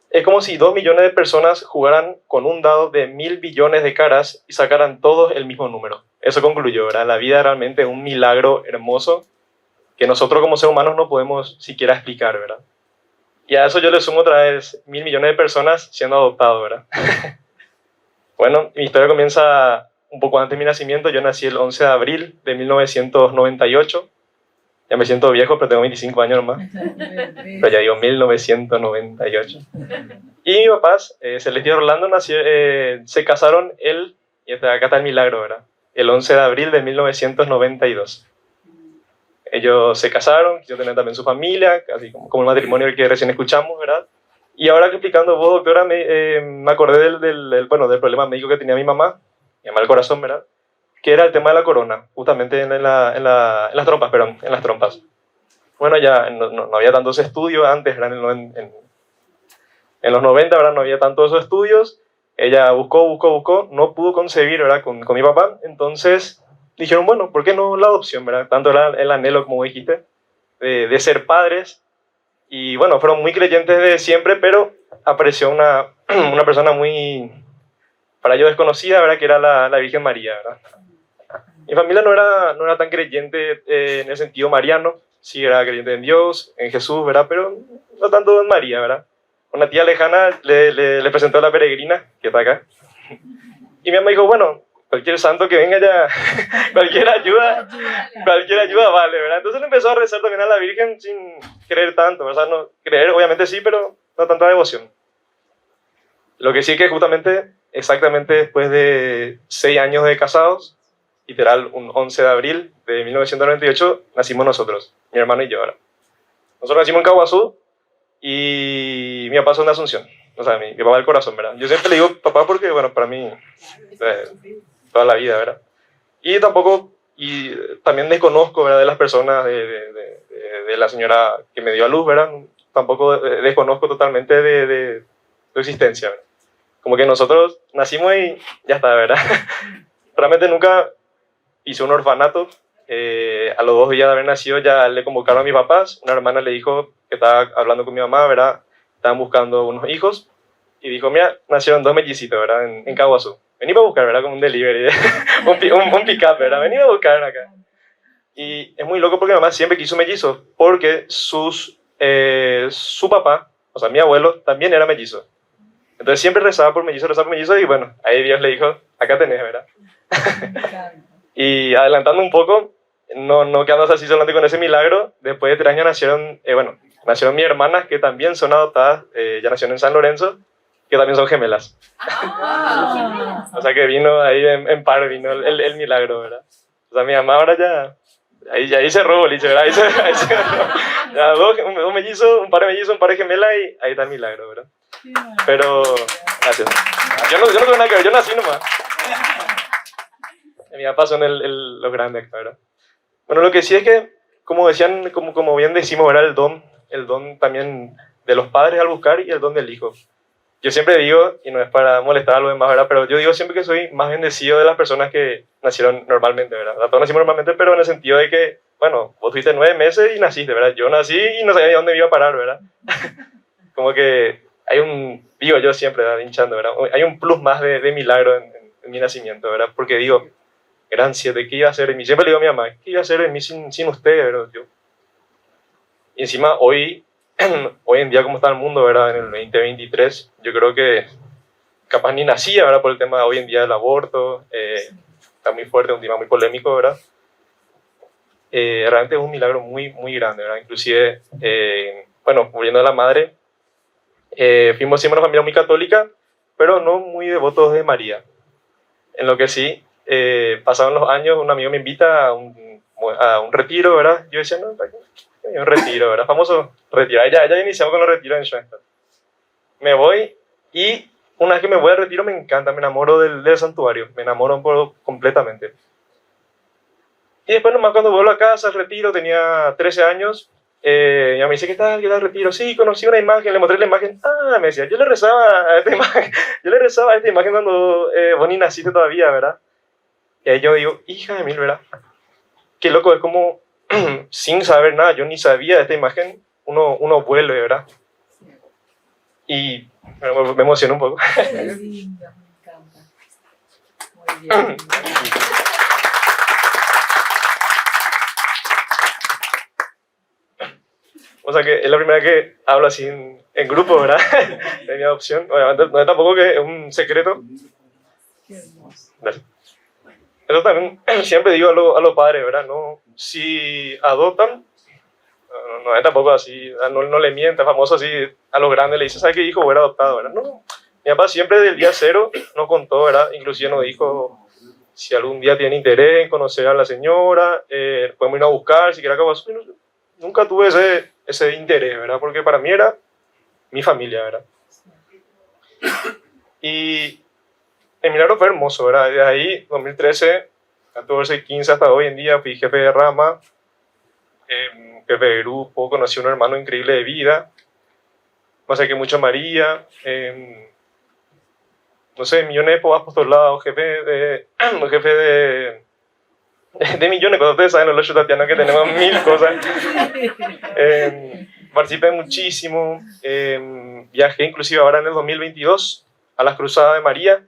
es como si 2 millones de personas jugaran con un dado de 1.000 billones de caras y sacaran todos el mismo número. Eso concluyó, ¿verdad? La vida realmente es un milagro hermoso que nosotros como seres humanos no podemos siquiera explicar, ¿verdad? Y a eso yo le sumo otra vez 1.000 millones de personas siendo adoptados, ¿verdad? Bueno, mi historia comienza un poco antes de mi nacimiento. Yo nací el 11 de abril de 1998. Ya me siento viejo, pero tengo 25 años nomás. Pero ya digo 1998. Y mis papás, Celeste y Orlando, se casaron y acá está el milagro, ¿verdad? El 11 de abril de 1992. Ellos se casaron, quisieron tener también su familia, casi como el matrimonio que recién escuchamos, ¿verdad? Y ahora que explicando vos, doctora, me acordé del problema médico que tenía mi mamá del corazón, ¿verdad? Que era el tema de la corona, justamente en las trompas, perdón, en las trompas. Bueno, ya no había tantos estudios antes, ¿verdad? En los 90, ¿verdad? No había tantos esos estudios. Ella buscó, no pudo concebir, ¿verdad? Con mi papá. Entonces dijeron, bueno, ¿por qué no la adopción, ¿verdad? Tanto era el anhelo, como dijiste, de ser padres. Y bueno, fueron muy creyentes de siempre, pero apareció una persona muy, para ellos desconocida, ¿verdad? Que era la Virgen María, ¿verdad? Mi familia no era tan creyente en el sentido mariano, sí era creyente en Dios, en Jesús, ¿verdad? Pero no tanto en María, ¿verdad? Una tía lejana le presentó a la peregrina, que está acá, y mi mamá dijo, bueno, cualquier santo que venga ya, cualquier ayuda vale, ¿verdad? Entonces le empezó a rezar también a la Virgen sin creer tanto, o sea, no, creer obviamente sí, pero no tanta devoción. Lo que sí que justamente, exactamente después de 6 años de casados, literal, un 11 de abril de 1998, nacimos nosotros, mi hermano y yo, ¿verdad? Nosotros nacimos en Caguazú y mi papá es de Asunción, o sea, mi papá del corazón, ¿verdad? Yo siempre le digo papá porque, bueno, para mí, toda la vida, ¿verdad? Y también desconozco, ¿verdad? De las personas, de la señora que me dio a luz, ¿verdad? Tampoco desconozco totalmente de su existencia, ¿verdad? Como que nosotros nacimos y ya está, ¿verdad? Realmente nunca hice un orfanato. A los 2 días de haber nacido ya le convocaron a mis papás. Una hermana le dijo que estaba hablando con mi mamá, ¿verdad? Estaban buscando unos hijos. Y dijo, mira, nacieron 2 mellicitos, ¿verdad? En Caguazú. Vení para buscar, ¿verdad? Como un delivery, un pick-up, ¿verdad? Vení a buscar acá. Y es muy loco porque mi mamá siempre quiso mellizos, porque su papá, o sea, mi abuelo, también era mellizo. Entonces siempre rezaba por mellizos, y bueno, ahí Dios le dijo, acá tenés, ¿verdad? Y adelantando un poco, no quedándose así solamente con ese milagro, después de 3 años nacieron mis hermanas, que también son adoptadas, ya nacieron en San Lorenzo, que también son gemelas. O sea que vino ahí en par, vino el milagro, ¿verdad? O sea, mi mamá ahora ya, ahí cerró, boliche, ¿verdad? Ahí cerró. Ya, dos mellizos, un par de gemelas, y ahí está el milagro, ¿verdad? Pero, gracias. Yo no tengo nada que ver, yo nací nomás. Mi papá son los grandes, ¿verdad? Bueno, lo que sí es que, como decían, como bien decimos, ¿verdad? El don también de los padres al buscar y el don del hijo. Yo siempre digo, y no es para molestar a los demás, ¿verdad? Pero yo digo siempre que soy más bendecido de las personas que nacieron normalmente, ¿verdad? Todos nacimos normalmente, pero en el sentido de que, bueno, vos tuviste 9 meses y naciste, ¿verdad? Yo nací y no sabía ni dónde me iba a parar, ¿verdad? Como que digo yo siempre, ¿verdad? Hinchando, ¿verdad? Hay un plus más de milagro en mi nacimiento, ¿verdad? Porque digo, gran 7, ¿qué iba a hacer en mí? Siempre le digo a mi mamá, ¿qué iba a hacer en mí sin usted, ¿verdad? Y encima hoy en día, como está el mundo, ¿verdad? En el 2023, yo creo que capaz ni nacía, ¿verdad? Por el tema de hoy en día del aborto, está muy fuerte, un tema muy polémico, ¿verdad? Realmente es un milagro muy, muy grande, ¿verdad? Inclusive, volviendo a la madre, fuimos siempre una familia muy católica, pero no muy devotos de María. En lo que sí, pasaron los años, un amigo me invita a un retiro, ¿verdad? Yo decía, no, ¿para qué? Un retiro, ¿verdad? Famoso retiro. Ya iniciamos con los retiros en Schoenstatt. Me voy y una vez que me voy al retiro me encanta, me enamoro del santuario, me enamoro completamente. Y después nomás cuando vuelvo a casa al retiro, tenía 13 años, y me dice, ¿qué tal el retiro? Sí, conocí una imagen, le mostré la imagen. Ah, me decía, yo le rezaba a esta imagen cuando vos ni naciste todavía, ¿verdad? Y ahí yo digo, hija de mil, ¿verdad? Qué loco, es como, sin saber nada, yo ni sabía de esta imagen, uno vuelve, ¿verdad? Y me emociono un poco. Qué lindo, me encanta. Muy bien. O sea que es la primera que hablo así en grupo, ¿verdad? De mi adopción. Obviamente no es tampoco que es un secreto. Qué hermoso. Dale. Eso también siempre digo a los padres, ¿verdad? No, si adoptan, no es tampoco así, no le mienta, famoso así, a los grandes le dice, ¿sabes qué hijo hubiera adoptado, verdad? No, mi papá siempre desde el día cero nos contó, ¿verdad? Inclusive nos dijo, si algún día tiene interés en conocer a la señora, podemos ir a buscar, si quiere acá. Nunca tuve ese interés, ¿verdad? Porque para mí era mi familia, ¿verdad? Y el milagro fue hermoso, ¿verdad? Desde ahí, 2013, 14, 15 hasta hoy en día, fui jefe de rama, jefe de grupo, conocí a un hermano increíble de vida, me acerqué mucho a María, no sé, millones de apostolados, jefe de millones, cuando ustedes saben los tatianos que tenemos mil cosas. Participé muchísimo, viajé inclusive ahora en el 2022 a las Cruzadas de María,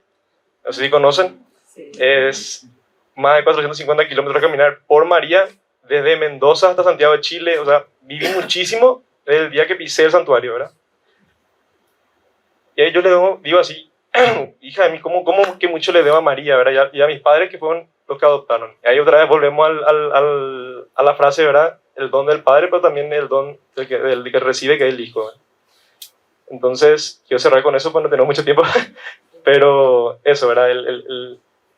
no sé si conocen, Sí. es más de 450 kilómetros de caminar por María, desde Mendoza hasta Santiago de Chile, o sea, viví muchísimo desde el día que pisé el santuario, ¿verdad? Y ahí yo le digo así, hija de mí, ¿cómo que mucho le debo a María, ¿verdad? Y a mis padres que fueron los que adoptaron. Y ahí otra vez volvemos a la frase, ¿verdad? El don del padre, pero también el don del que recibe, que es el hijo, ¿verdad? Entonces, quiero cerrar con eso, pues no tenemos mucho tiempo. Pero eso, ¿verdad?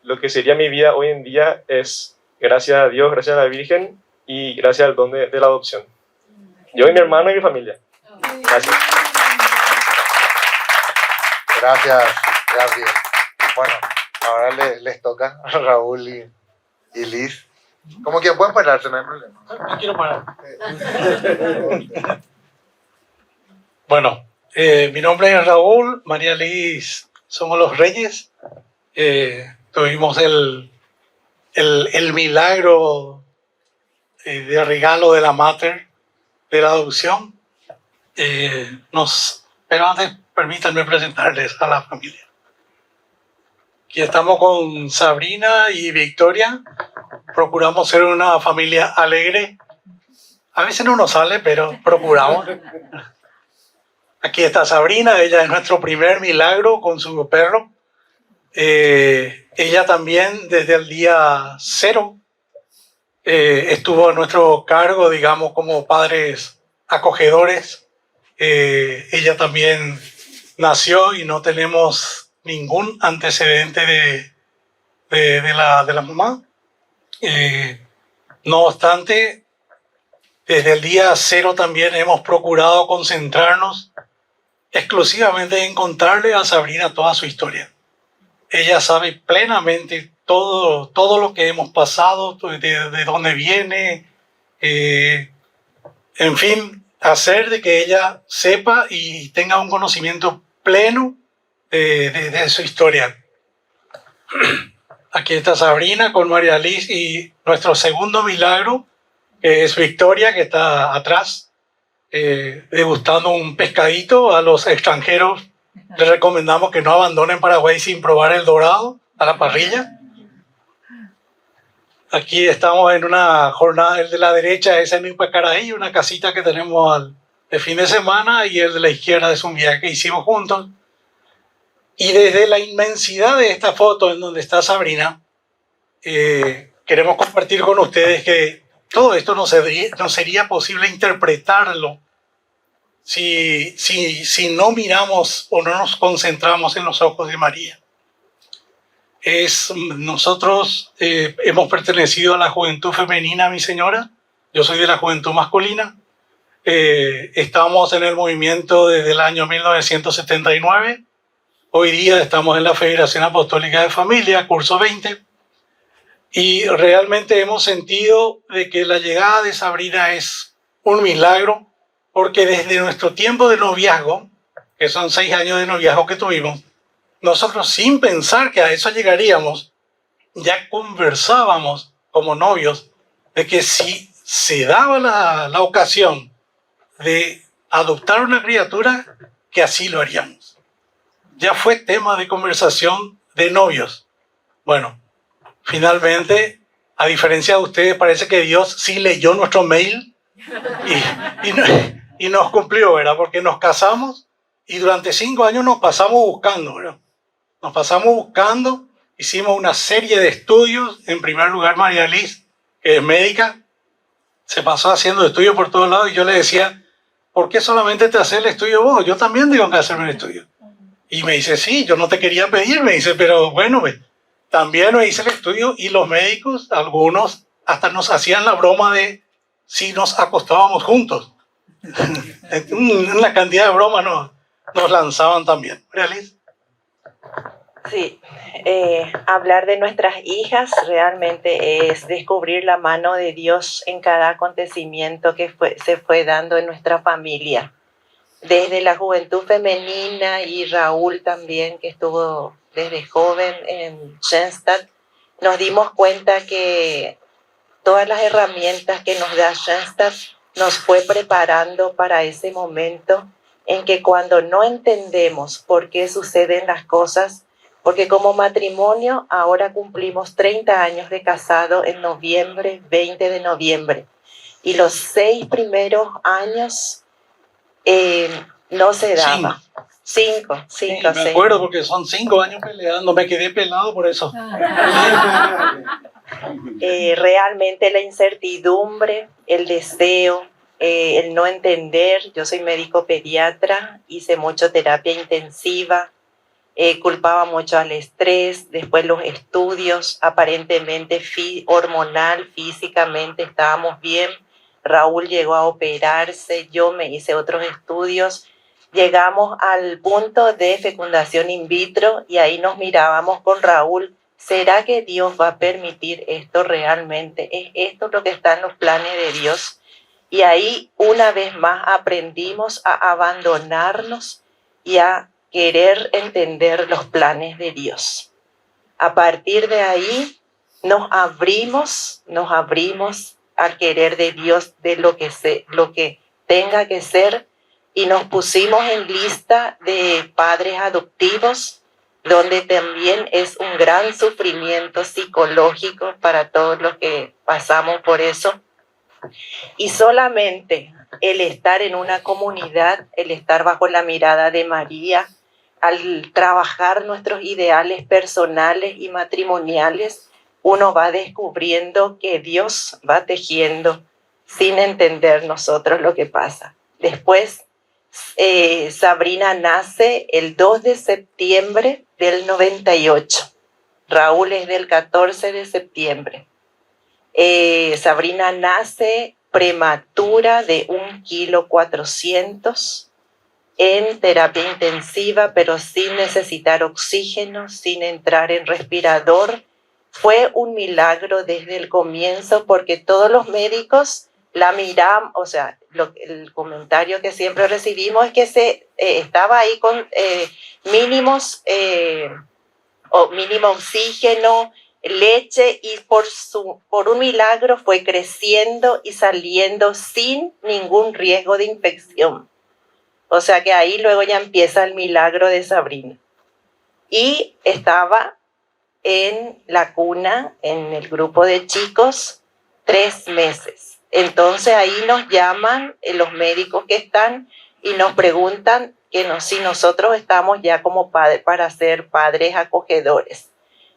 Lo que sería mi vida hoy en día es gracias a Dios, gracias a la Virgen y gracias al don de la adopción. Yo y mi hermano y mi familia. Gracias. Gracias, Gabriel. Bueno, ahora les toca a Raúl y Liz. Como que pueden pararse, no hay problema. No quiero parar. Bueno, mi nombre es Raúl, María Liz, somos los Reyes. Tuvimos el milagro de regalo de la Mater de la adopción. Pero antes permítanme presentarles a la familia. Aquí estamos con Sabrina y Victoria. Procuramos ser una familia alegre. A veces no nos sale, pero procuramos. Aquí está Sabrina, ella es nuestro primer milagro con su perro. Ella también desde el día cero estuvo a nuestro cargo, digamos, como padres acogedores. Ella también nació y no tenemos ningún antecedente de la mamá. No obstante, desde el día cero también hemos procurado concentrarnos exclusivamente en contarle a Sabrina toda su historia. Ella sabe plenamente todo lo que hemos pasado, de dónde viene, en fin, hacer de que ella sepa y tenga un conocimiento pleno de su historia. Aquí está Sabrina con María Liz y nuestro segundo milagro, que es Victoria, que está atrás, degustando un pescadito. A los extranjeros les recomendamos que no abandonen Paraguay sin probar el dorado a la parrilla. Aquí estamos en una jornada, el de la derecha es en Ipacaraí, una casita que tenemos de fin de semana, y el de la izquierda es un viaje que hicimos juntos. Y desde la inmensidad de esta foto en donde está Sabrina, queremos compartir con ustedes que todo esto no sería posible interpretarlo si no miramos o no nos concentramos en los ojos de María. Nosotros hemos pertenecido a la juventud femenina, mi señora. Yo soy de la juventud masculina. Estamos en el movimiento desde el año 1979. Hoy día estamos en la Federación Apostólica de Familia, curso 20. Y realmente hemos sentido de que la llegada de Sabrina es un milagro, porque desde nuestro tiempo de noviazgo, que son 6 años de noviazgo que tuvimos, nosotros sin pensar que a eso llegaríamos, ya conversábamos como novios de que si se daba la ocasión de adoptar una criatura, que así lo haríamos. Ya fue tema de conversación de novios. Bueno, finalmente, a diferencia de ustedes, parece que Dios sí leyó nuestro mail y nos cumplió, ¿verdad? Porque nos casamos y durante 5 años nos pasamos buscando, ¿verdad? Nos pasamos buscando, hicimos una serie de estudios. En primer lugar, María Liz, que es médica, se pasó haciendo estudios por todos lados y yo le decía, ¿por qué solamente te haces el estudio vos? Yo también tengo que hacerme el estudio. Y me dice, sí, yo no te quería pedir, me dice, pero bueno, también me hice el estudio y los médicos, algunos, hasta nos hacían la broma de si nos acostábamos juntos. Una cantidad de bromas nos lanzaban también. ¿Realiz? Sí, hablar de nuestras hijas realmente es descubrir la mano de Dios en cada acontecimiento que se fue dando en nuestra familia. Desde la juventud femenina y Raúl también, que estuvo desde joven en Schoenstatt, nos dimos cuenta que todas las herramientas que nos da Schoenstatt nos fue preparando para ese momento en que cuando no entendemos por qué suceden las cosas, porque como matrimonio ahora cumplimos 30 años de casado en noviembre, 20 de noviembre, y los 6 primeros años no se daba. 5, sí, me acuerdo porque son 5 años peleando, me quedé pelado por eso. Realmente la incertidumbre, el deseo, el no entender. Yo soy médico pediatra, hice mucho terapia intensiva, culpaba mucho al estrés, después los estudios, aparentemente hormonal, físicamente estábamos bien. Raúl llegó a operarse, yo me hice otros estudios. Llegamos al punto de fecundación in vitro y ahí nos mirábamos con Raúl. ¿Será que Dios va a permitir esto realmente? ¿Es esto lo que está en los planes de Dios? Y ahí una vez más aprendimos a abandonarnos y a querer entender los planes de Dios. A partir de ahí nos abrimos al querer de Dios, de lo que tenga que ser, y nos pusimos en lista de padres adoptivos, donde también es un gran sufrimiento psicológico para todos los que pasamos por eso. Y solamente el estar en una comunidad, el estar bajo la mirada de María, al trabajar nuestros ideales personales y matrimoniales, uno va descubriendo que Dios va tejiendo sin entender nosotros lo que pasa. Después, Sabrina nace el 2 de septiembre del 98. Raúl es del 14 de septiembre. Sabrina nace prematura de 1,4 kg en terapia intensiva, pero sin necesitar oxígeno, sin entrar en respirador. Fue un milagro desde el comienzo porque todos los médicos la miran, o sea, el comentario que siempre recibimos es que estaba ahí con mínimo oxígeno, leche, y por un milagro fue creciendo y saliendo sin ningún riesgo de infección. O sea que ahí luego ya empieza el milagro de Sabrina. Y estaba en la cuna, en el grupo de chicos, 3 meses. Entonces ahí nos llaman los médicos que están y nos preguntan si nosotros estamos ya como para ser padres acogedores.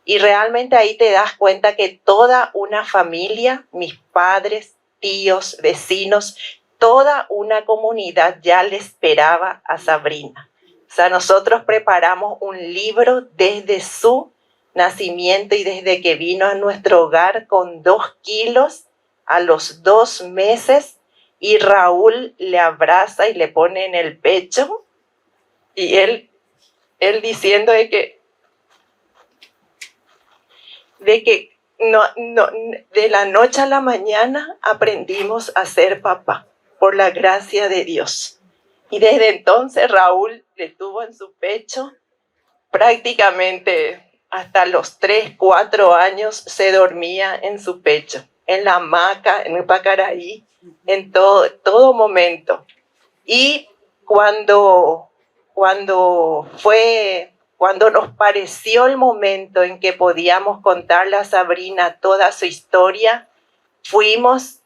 Y realmente ahí te das cuenta que toda una familia, mis padres, tíos, vecinos, toda una comunidad ya le esperaba a Sabrina. O sea, nosotros preparamos un libro desde su nacimiento y desde que vino a nuestro hogar con 2 kilos a los 2 meses, y Raúl le abraza y le pone en el pecho, y él diciendo de que no, de la noche a la mañana aprendimos a ser papá por la gracia de Dios. Y desde entonces Raúl le tuvo en su pecho prácticamente hasta los 3, 4 años. Se dormía en su pecho, en la hamaca, en el Pacaraí, en todo momento. Y cuando nos pareció el momento en que podíamos contarle a Sabrina toda su historia, fuimos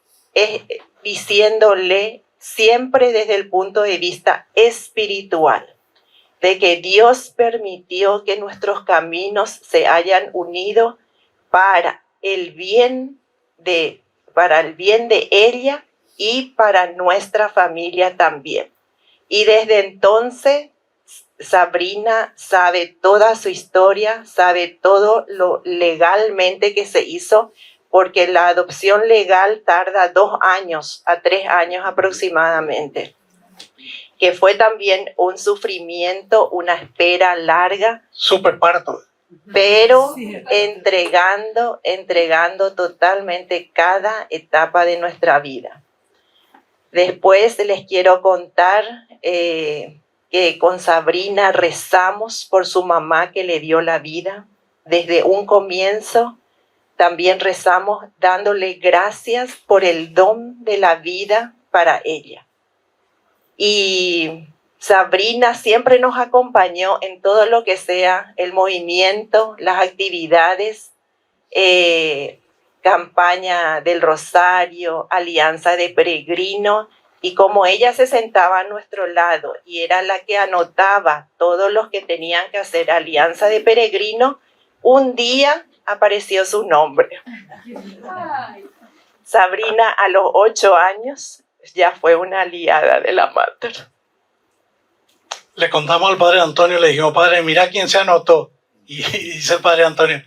diciéndole siempre desde el punto de vista espiritual, de que Dios permitió que nuestros caminos se hayan unido para el bien de ella y para nuestra familia también. Y desde entonces Sabrina sabe toda su historia, sabe todo lo legalmente que se hizo, porque la adopción legal tarda 2 años a 3 años aproximadamente, que fue también un sufrimiento, una espera larga. Súper parto. Pero entregando totalmente cada etapa de nuestra vida. Después les quiero contar que con Sabrina rezamos por su mamá que le dio la vida. Desde un comienzo también rezamos dándole gracias por el don de la vida para ella. Y Sabrina siempre nos acompañó en todo lo que sea el movimiento, las actividades, campaña del Rosario, alianza de peregrinos, y como ella se sentaba a nuestro lado y era la que anotaba todos los que tenían que hacer alianza de peregrinos, un día apareció su nombre. Sabrina a los 8 años ya fue una aliada de la Mater. Le contamos al padre Antonio, le dijimos, padre, mira quién se anotó. Y dice el padre Antonio,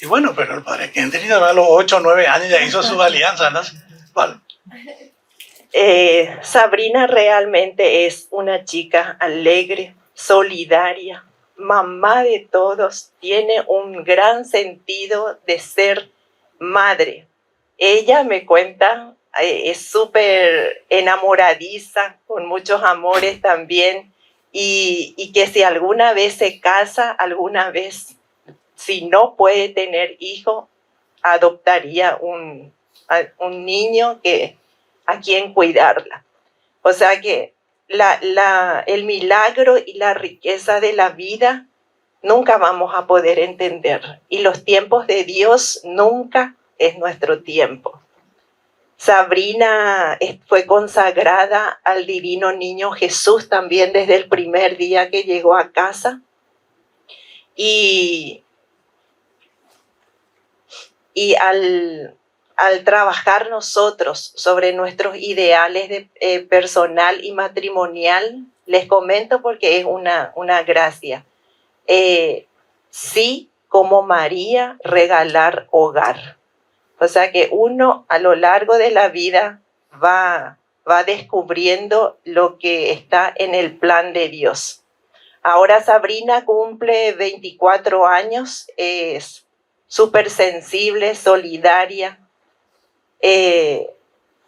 y bueno, pero el padre Kendrick a los 8 o 9 años ya hizo su alianza, ¿no? Vale. Sabrina realmente es una chica alegre, solidaria, mamá de todos, tiene un gran sentido de ser madre. Ella me cuenta, es súper enamoradiza, con muchos amores también, y que si alguna vez se casa, alguna vez, si no puede tener hijo, adoptaría un niño a quien cuidarla. O sea que el milagro y la riqueza de la vida nunca vamos a poder entender. Y los tiempos de Dios nunca es nuestro tiempo. Sabrina fue consagrada al divino niño Jesús también desde el primer día que llegó a casa. Y al trabajar nosotros sobre nuestros ideales de, personal y matrimonial, les comento porque es una gracia. Sí, como María, regalar hogar. O sea que uno a lo largo de la vida va descubriendo lo que está en el plan de Dios. Ahora Sabrina cumple 24 años, es súper sensible, solidaria.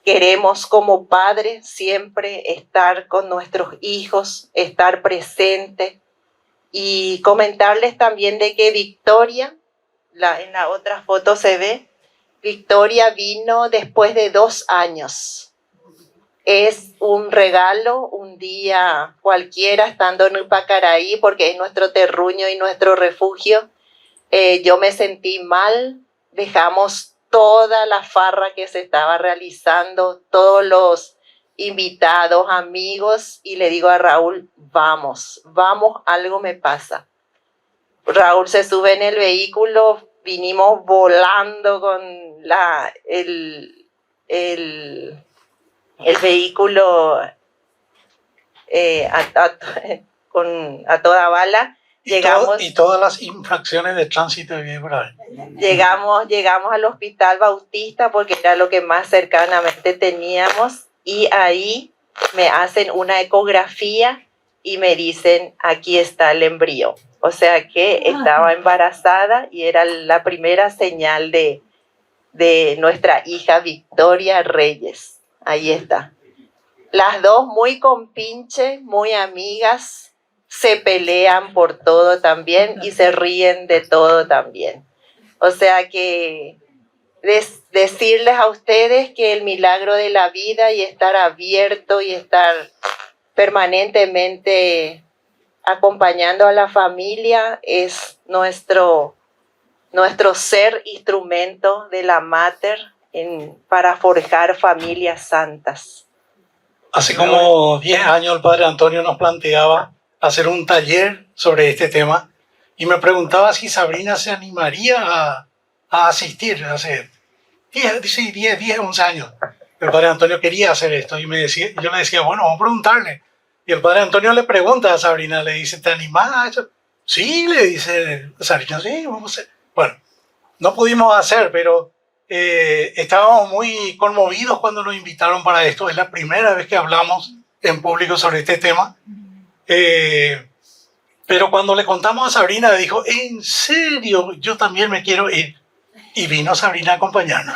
Queremos como padres siempre estar con nuestros hijos, estar presente, y comentarles también de que Victoria, en la otra foto se ve, Victoria vino después de 2 años. Es un regalo, un día cualquiera, estando en el Pacaraí, porque es nuestro terruño y nuestro refugio. Yo me sentí mal, dejamos toda la farra que se estaba realizando, todos los invitados, amigos, y le digo a Raúl, vamos, algo me pasa. Raúl se sube en el vehículo, vinimos volando con el vehículo a toda bala. Y todas las infracciones de tránsito que por ahí. Llegamos al Hospital Bautista porque era lo que más cercanamente teníamos, y ahí me hacen una ecografía y me dicen, aquí está el embrión. O sea que estaba embarazada y era la primera señal de nuestra hija Victoria Reyes. Ahí está. Las dos muy compinche, muy amigas, se pelean por todo también y se ríen de todo también. O sea que decirles a ustedes que el milagro de la vida y estar abierto y estar permanentemente acompañando a la familia es nuestro ser instrumento de la Mater para forjar familias santas. Hace como 10 años el Padre Antonio nos planteaba hacer un taller sobre este tema y me preguntaba si Sabrina se animaría a asistir. Hace 10, 11 años el Padre Antonio quería hacer esto y yo le decía, bueno, vamos a preguntarle. Y el Padre Antonio le pregunta a Sabrina, le dice, ¿te animás a eso? Sí, le dice Sabrina, sí, vamos a hacer. Bueno, no pudimos hacer, pero estábamos muy conmovidos cuando nos invitaron para esto. Es la primera vez que hablamos en público sobre este tema. Pero cuando le contamos a Sabrina, dijo, ¿en serio? Yo también me quiero ir. Y vino Sabrina a acompañarnos.